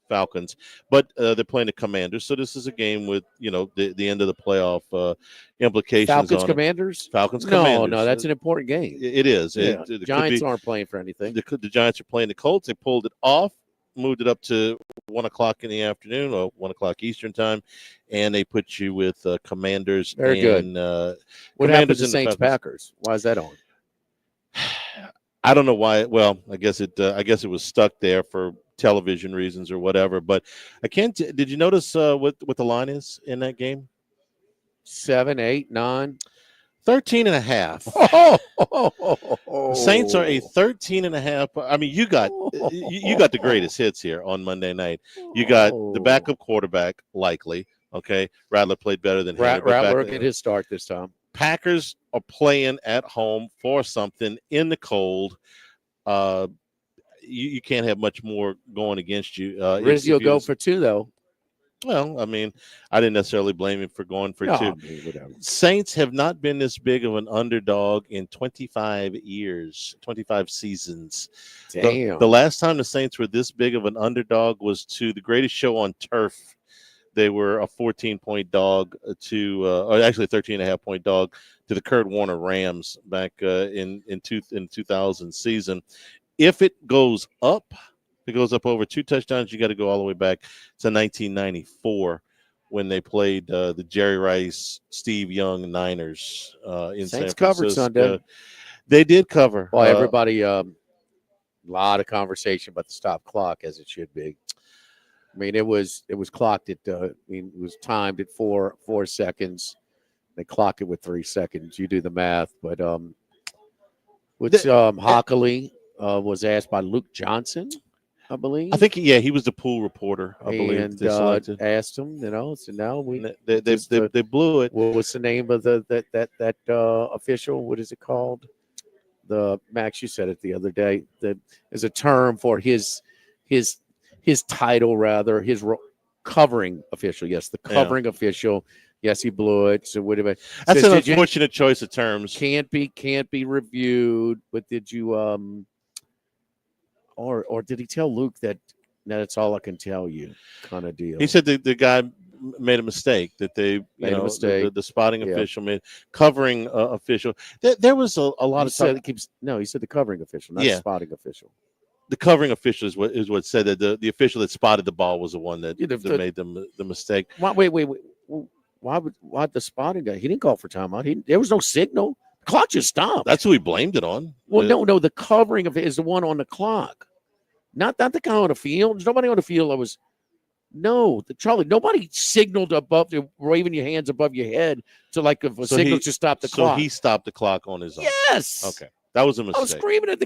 Falcons, but they're playing the Commanders. So this is a game with the end of the playoff implications. Falcons on Commanders. Falcons Commanders. No, that's an important game. It is. Yeah. The Giants aren't playing for anything. The Giants are playing the Colts. They pulled it off, moved it up to 1 o'clock in the afternoon, or 1 o'clock Eastern time, and they put you with Commanders. Very good. What happened to Saints Packers? Why is that on? I don't know why. Well, I guess it was stuck there for television reasons or whatever. But I can't. Did you notice what the line is in that game? 7, 8, 9. 13.5. Saints are a 13.5. I mean, you got the greatest hits here on Monday night. You got the backup quarterback, likely. Okay, Rattler played better than him. Rattler get his start this time. Packers are playing at home for something in the cold. You can't have much more going against you. Rizzi will go for 2, though. Well, I mean, I didn't necessarily blame him for going for 2. I mean, whatever. Saints have not been this big of an underdog in 25 years, 25 seasons. Damn. The last time the Saints were this big of an underdog was to the greatest show on turf. They were a 14-point dog or actually a 13.5-point dog to the Kurt Warner Rams back in 2000 season. If it goes up, over 2 touchdowns, you got to go all the way back to 1994 when they played the Jerry Rice, Steve Young Niners in San Francisco. Covered Sunday. They did cover. Well, everybody, a lot of conversation about the stop clock, as it should be. I mean, it was clocked at. It was timed at 4 seconds. They clocked it with 3 seconds. You do the math, but Hockley was asked by Luke Johnson, I believe. I think he was the pool reporter. I believe and they selected. Asked him. So now they blew it. What's the name of that official? What is it called? Max, you said it the other day. That is a term for his title, rather, his covering official. Yes, the covering official. Yes, he blew it. So what about? That's an unfortunate choice of terms. Can't be reviewed. But did you or did he tell Luke that that's all I can tell you, kind of deal? He said the guy made a mistake. That they made a mistake. The spotting official made covering official. There was a lot of time. He said the covering official, not the spotting official. The covering official is what said that the official that spotted the ball was the one that made the mistake. Wait. Why the spotting guy? He didn't call for timeout. There was no signal. The clock just stopped. That's who he blamed it on. Well, no. The covering of it is the one on the clock, not the guy on the field. There's nobody on the field that was. No, Charlie. Nobody signaled above, waving your hands above your head to signal to stop the clock. So he stopped the clock on his own. Yes. Okay. That was a mistake. I was screaming at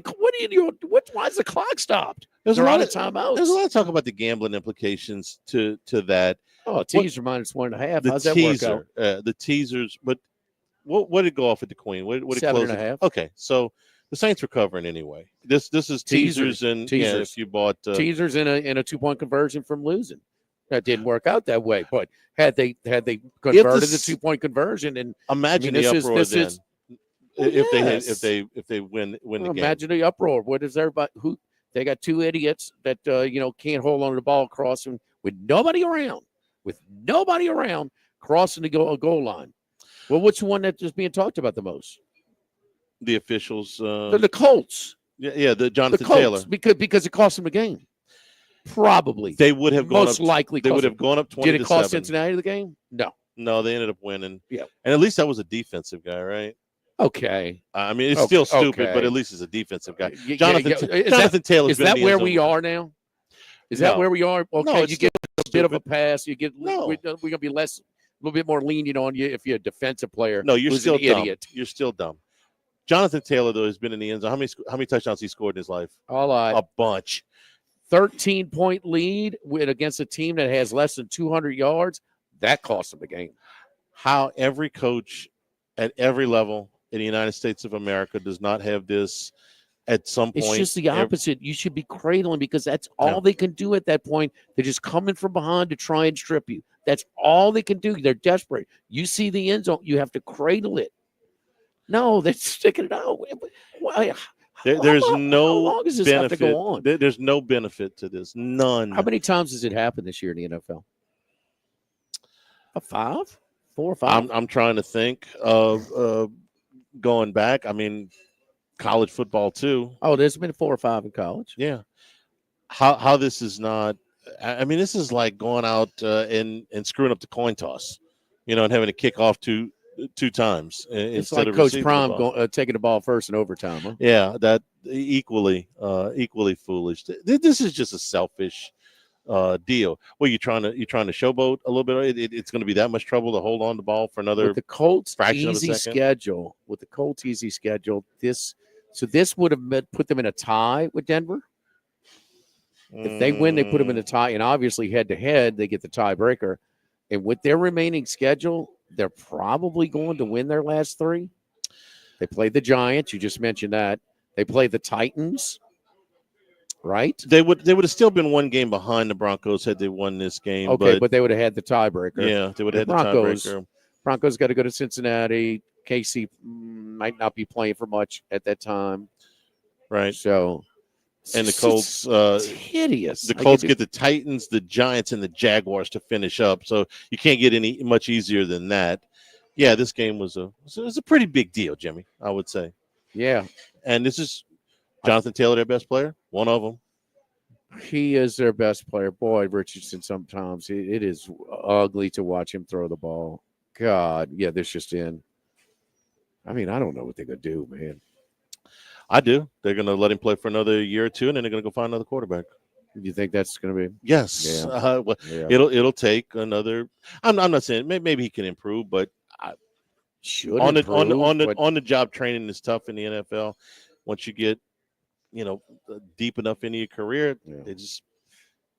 why is the clock stopped? There's a lot of timeouts. There's a lot of talk about the gambling implications to that. Oh, teaser minus 1.5. How's that work out? The teasers, but what did go off at the Queen? What did 7.5. Okay, so the Saints were covering anyway. This is teasers and teasers. Yeah, if you bought teasers in a 2-point conversion from losing. That didn't work out that way. But had they converted the 2-point conversion, and imagine the uproar then. If they win the game. Imagine the uproar. What is everybody who they got 2 idiots that can't hold on to the ball crossing with nobody around crossing the goal line. Well, which one that's just being talked about the most? The officials. The Colts. Yeah, the Jonathan Colts, Taylor. Because it cost them the game. Probably. They would have most likely. They would have gone up 20. Did it cost Cincinnati the game? No. No, they ended up winning. Yeah. And at least that was a defensive guy, right? Okay. I mean, it's still stupid, but at least it's a defensive guy. Jonathan Taylor. Is that where we are now? Is that where we are? Okay, No, you get a bit of a pass. You get we're gonna be a little bit more lenient on you if you're a defensive player. No, you're who's still an dumb. idiot. You're still dumb. Jonathan Taylor, though, has been in the end zone. How many touchdowns he scored in his life? A bunch. 13-point lead against a team that has less than 200 yards. That cost him the game. How every coach at every level in the United States of America does not have this at some point. It's just the opposite. You should be cradling because that's all they can do at that point. They're just coming from behind to try and strip you. That's all they can do. They're desperate. You see the end zone, you have to cradle it. No, they're sticking it out. Why? There's how no long does this benefit. have to go on? There's no benefit to this. None. How many times has it happened this year in the NFL? 4 or 5? I'm trying to think of going back. I mean, college football too. Oh, there's been 4 or 5 in college. Yeah. How this is not. I mean, this is like going out and screwing up the coin toss, and having to kick off two times. It's like Coach Prime taking the ball first in overtime. Huh? Yeah, that equally foolish. This is just a selfish deal. Well, you're trying to showboat a little bit. It's going to be that much trouble to hold on the ball for another. With the Colts' fraction of a easy second. schedule. With the Colts' easy schedule, this would have put them in a tie with Denver. If they win, they put them in a tie, and obviously head-to-head, they get the tiebreaker. And with their remaining schedule, they're probably going to win their last 3. They played the Giants. You just mentioned that. They played the Titans, right? They would have still been 1 game behind the Broncos had they won this game. Okay, but they would have had the tiebreaker. Yeah, they would have had the tiebreaker. Broncos got to go to Cincinnati. Casey might not be playing for much at that time. Right. So, and the Colts, it's hideous. The Colts get the Titans, the Giants, and the Jaguars to finish up. So you can't get any much easier than that. Yeah, this game was a pretty big deal, Jimmy, I would say. Yeah. And this is Jonathan Taylor, their best player, one of them. He is their best player. Boy, Richardson, sometimes it is ugly to watch him throw the ball. God, yeah, this just in. I mean, I don't know what they're going to do, man. I do. They're going to let him play for another year or 2, and then they're going to go find another quarterback. Do you think that's going to be? Yes. Yeah. Yeah. It'll take another. I'm not saying maybe he can improve, but on the job training is tough in the NFL. Once you get deep enough into your career, they just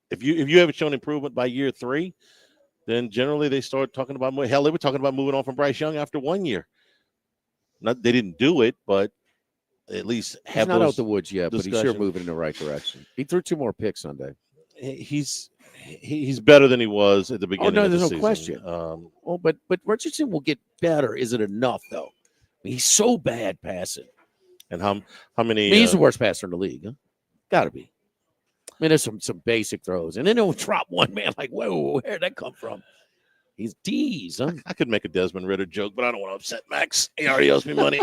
if you haven't shown improvement by year 3, then generally they start talking about hell. They were talking about moving on from Bryce Young after 1 year. They didn't do it, but at least have he's not those out the woods yet, but he's sure moving in the right direction. He threw 2 more picks Sunday. He's better than he was at the beginning. Oh, no, of the there's season. no question. But Richardson will get better. Is it enough though? I mean, he's so bad passing. And how many? I mean, he's the worst passer in the league. Huh? Got to be. I mean, there's some basic throws, and then he'll drop one, man. Like, whoa, where'd that come from? He's D's. Huh? I could make a Desmond Ridder joke, but I don't want to upset Max. He already owes me money.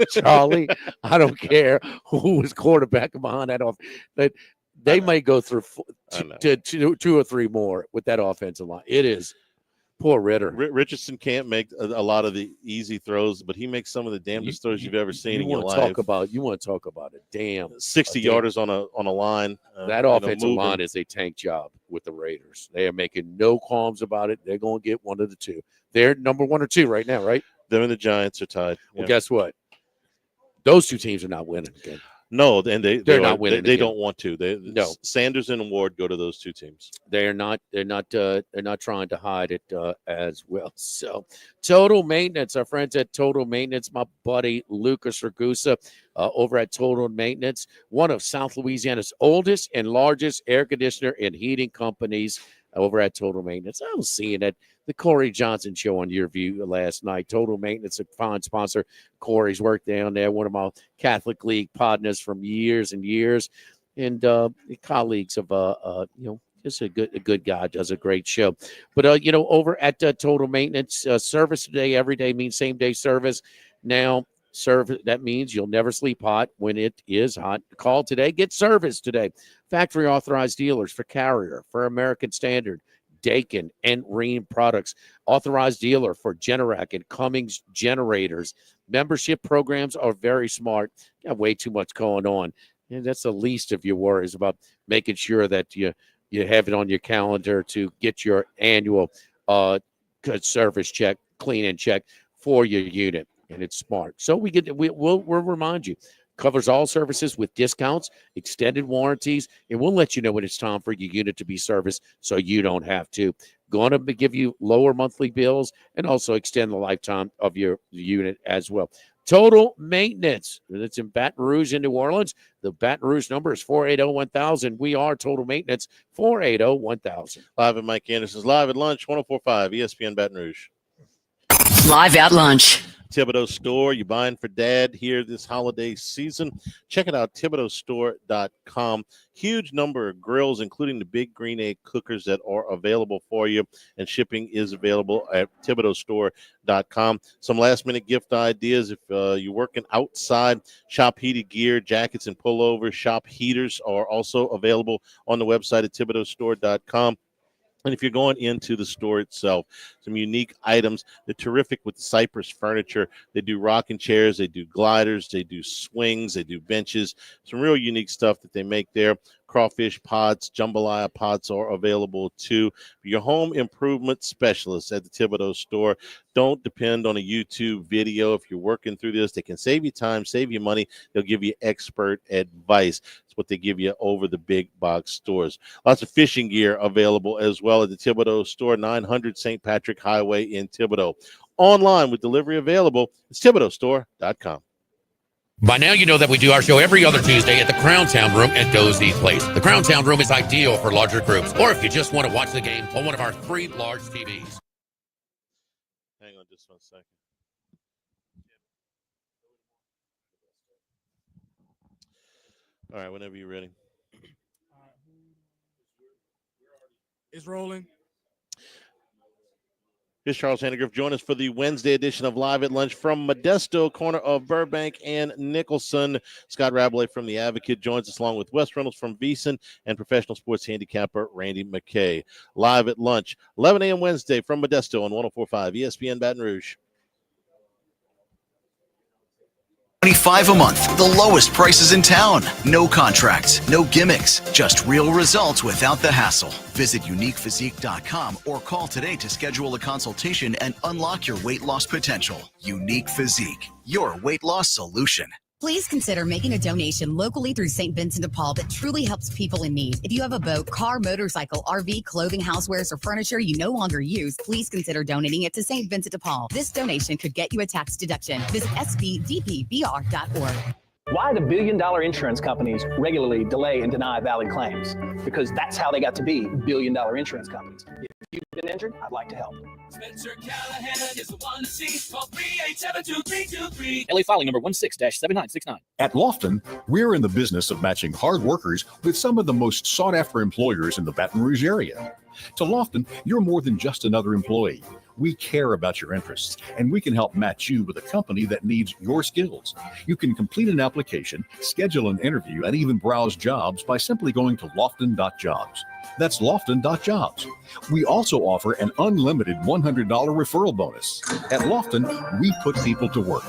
Charlie, I don't care who was quarterback behind that off. But they may go through 2 or 3 more with that offensive line. It is poor Ridder. Richardson can't make a lot of the easy throws, but he makes some of the damnedest throws you've ever seen in your life. You want to talk about it? Damn, 60-yarders on a line. That offensive line is a tank job with the Raiders. They are making no qualms about it. They're going to get one of the 2. They're number 1 or 2 right now, right? Them and the Giants are tied. Well, guess what? Those 2 teams are not winning again. No, and they're not winning. They don't want to. No, Sanders and Ward go to those 2 teams. They're not trying to hide it as well. So, Total Maintenance, our friends at Total Maintenance, my buddy Lucas Ragusa over at Total Maintenance, one of South Louisiana's oldest and largest air conditioner and heating companies over at Total Maintenance. I was seeing at the Corey Johnson show on Your View last night. Total Maintenance, a fine sponsor. Corey's worked down there, one of my Catholic League partners from years and years, and colleagues of just a good guy, does a great show. But over at Total Maintenance, service today, every day means same day service. Now, service, that means you'll never sleep hot when it is hot. Call today, get service today. Factory authorized dealers for Carrier, for American Standard, Dakin, and Ream Products. Authorized dealer for Generac and Cummings generators. Membership programs are very smart. Got way too much going on. And that's the least of your worries about making sure that you have it on your calendar to get your annual service check, clean-in check for your unit. And it's smart. So we'll remind you. Covers all services with discounts, extended warranties, and we'll let you know when it's time for your unit to be serviced so you don't have to. Going to give you lower monthly bills and also extend the lifetime of your unit as well. Total Maintenance. That's in Baton Rouge in New Orleans. The Baton Rouge number is 480-1000. We are Total Maintenance, 480-1000. Live at Mike Anderson's Live at Lunch, 104.5 ESPN Baton Rouge. Live at Lunch. Thibodeau Store. You buying for dad here this holiday season? Check it out, ThibodeauStore.com. Huge number of grills, including the big green egg cookers that are available for you, and shipping is available at ThibodeauStore.com. Some last-minute gift ideas. If you're working outside, shop heated gear, jackets, and pullovers. Shop heaters are also available on the website at ThibodeauStore.com. And if you're going into the store itself, some unique items. They're terrific with the Cypress furniture. They do rocking chairs. They do gliders. They do swings. They do benches. Some real unique stuff that they make there. Crawfish pots, jambalaya pots are available too. Your home improvement specialist at the Thibodeau Store. Don't depend on a YouTube video. If you're working through this, they can save you time, save you money. They'll give you expert advice. It's what they give you over the big box stores. Lots of fishing gear available as well at the Thibodeau Store, 900 St. Patrick Highway in Thibodeau. Online with delivery available. It's ThibodeauStore.com. By now, you know that we do our show every other Tuesday at the Crown Town Room at Dozy Place. The Crown Town Room is ideal for larger groups, or if you just want to watch the game on one of our 3 large TVs. Hang on just 1 second. All right, whenever you're ready. It's rolling. Here's Charles Handegriff. Join us for the Wednesday edition of Live at Lunch from Modesto, corner of Burbank and Nicholson. Scott Rabelais from The Advocate joins us along with Wes Reynolds from VEASAN and professional sports handicapper Randy McKay. Live at Lunch, 11 a.m. Wednesday from Modesto on 104.5 ESPN Baton Rouge. $25 a month, the lowest prices in town. No contracts, no gimmicks, just real results without the hassle. Visit uniquephysique.com or call today to schedule a consultation and unlock your weight loss potential. Unique Physique, your weight loss solution. Please consider making a donation locally through St. Vincent de Paul that truly helps people in need. If you have a boat, car, motorcycle, RV, clothing, housewares, or furniture you no longer use, please consider donating it to St. Vincent de Paul. This donation could get you a tax deduction. Visit svdpbr.org. Why do billion-dollar insurance companies regularly delay and deny valid claims? Because that's how they got to be billion-dollar insurance companies. If you've been injured, I'd like to help. Spencer Callahan is the one to see. Call 387-2323. LA filing number 16-7969. At Lofton, we're in the business of matching hard workers with some of the most sought-after employers in the Baton Rouge area. To Lofton, you're more than just another employee. We care about your interests, and we can help match you with a company that needs your skills. You can complete an application, schedule an interview, and even browse jobs by simply going to lofton.jobs. That's lofton.jobs. We also offer an unlimited $100 referral bonus. At Lofton, we put people to work.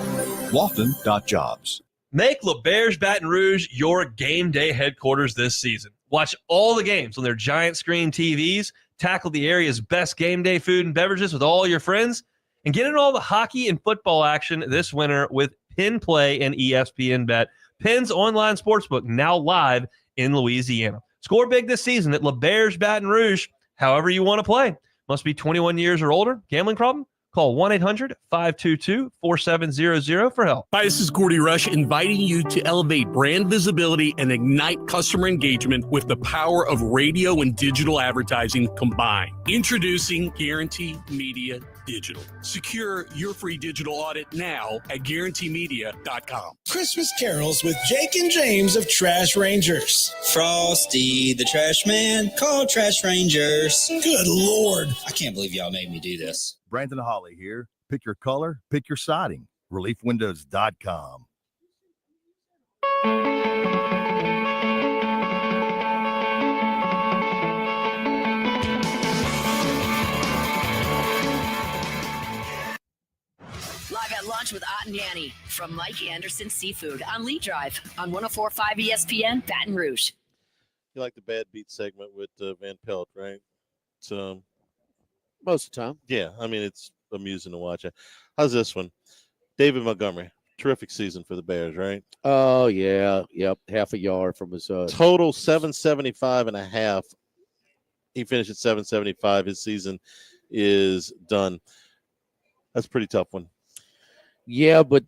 Lofton.jobs. Make LeBear's Baton Rouge your game day headquarters this season. Watch all the games on their giant screen TVs, tackle the area's best game day food and beverages with all your friends, and get in all the hockey and football action this winter with Pin Play and ESPN Bet, Pin's online sportsbook now live in Louisiana. Score big this season at LeBear's Baton Rouge, however you want to play. Must be 21 years or older. Gambling problem? Call 1-800-522-4700 for help. Hi, this is Gordy Rush, inviting you to elevate brand visibility and ignite customer engagement with the power of radio and digital advertising combined. Introducing Guarantee Media Digital. Secure your free digital audit now at guaranteemedia.com. Christmas carols with Jake and James of Trash Rangers. Frosty the Trash Man, call Trash Rangers. Good Lord. I can't believe y'all made me do this. Brandon Holly here. Pick your color, pick your siding. ReliefWindows.com. Live at lunch with Ott and Yanni from Mike Anderson Seafood on Lee Drive on 104.5 ESPN, Baton Rouge. You like the bad beat segment with Van Pelt, right? So most of the time. Yeah, I mean, it's amusing to watch. How's this one? David Montgomery, terrific season for the Bears, right? Oh, yeah. Yep. Half a yard from his total 775 and a half. He finished at 775. His season is done. That's a pretty tough one. Yeah, but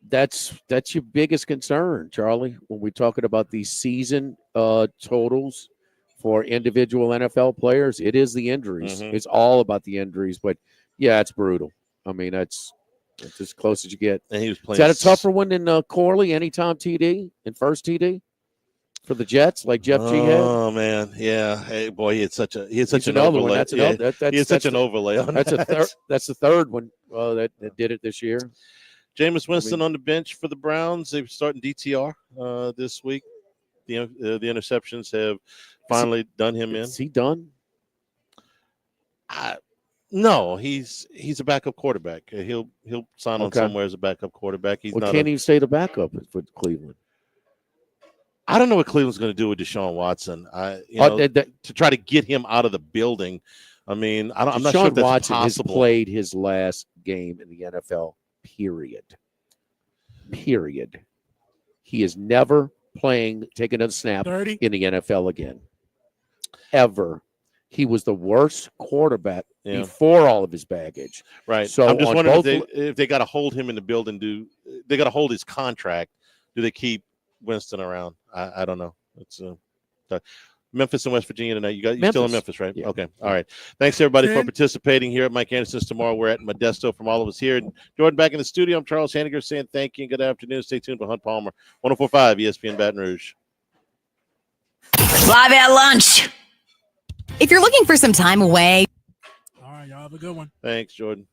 that's your biggest concern, Charlie, when we're talking about these season totals for individual NFL players. It is the injuries. Mm-hmm. It's all about the injuries. But, yeah, it's brutal. I mean, that's as close as you get. And he was playing. Is that a tougher one than Corley, anytime TD and first TD for the Jets, like Jeff G had? Oh man, yeah. Hey, boy, he had such an another overlay. one. That's yeah, he had such an overlay on that's that. That's the third one that did it this year. Jameis Winston on the bench for the Browns. They're starting DTR this week. The interceptions have finally done him in. Is he done? No, he's a backup quarterback. He'll sign on somewhere as a backup quarterback. He's not. Can't even stay the backup for Cleveland. I don't know what Cleveland's going to do with Deshaun Watson. To try to get him out of the building. I mean, I'm not sure if that's Watson possible. Has played his last game in the NFL. Period. He is never taking another snap 30? in the NFL again. Ever. He was the worst quarterback before all of his baggage. Right. So I'm just wondering if they got to hold him in the building. They got to hold his contract? Do they keep Winston around? I don't know. It's Memphis and West Virginia tonight. You still in Memphis, right? Yeah. Okay. All right. Thanks everybody for participating here at Mike Anderson's. Tomorrow we're at Modesto. From all of us here, Jordan back in the studio. I'm Charles Hanniger saying thank you and good afternoon. Stay tuned for Hunt Palmer, 104.5 ESPN Baton Rouge. Live at lunch. If you're looking for some time away, All right, y'all have a good one. Thanks, Jordan.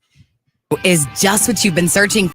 is just what you've been searching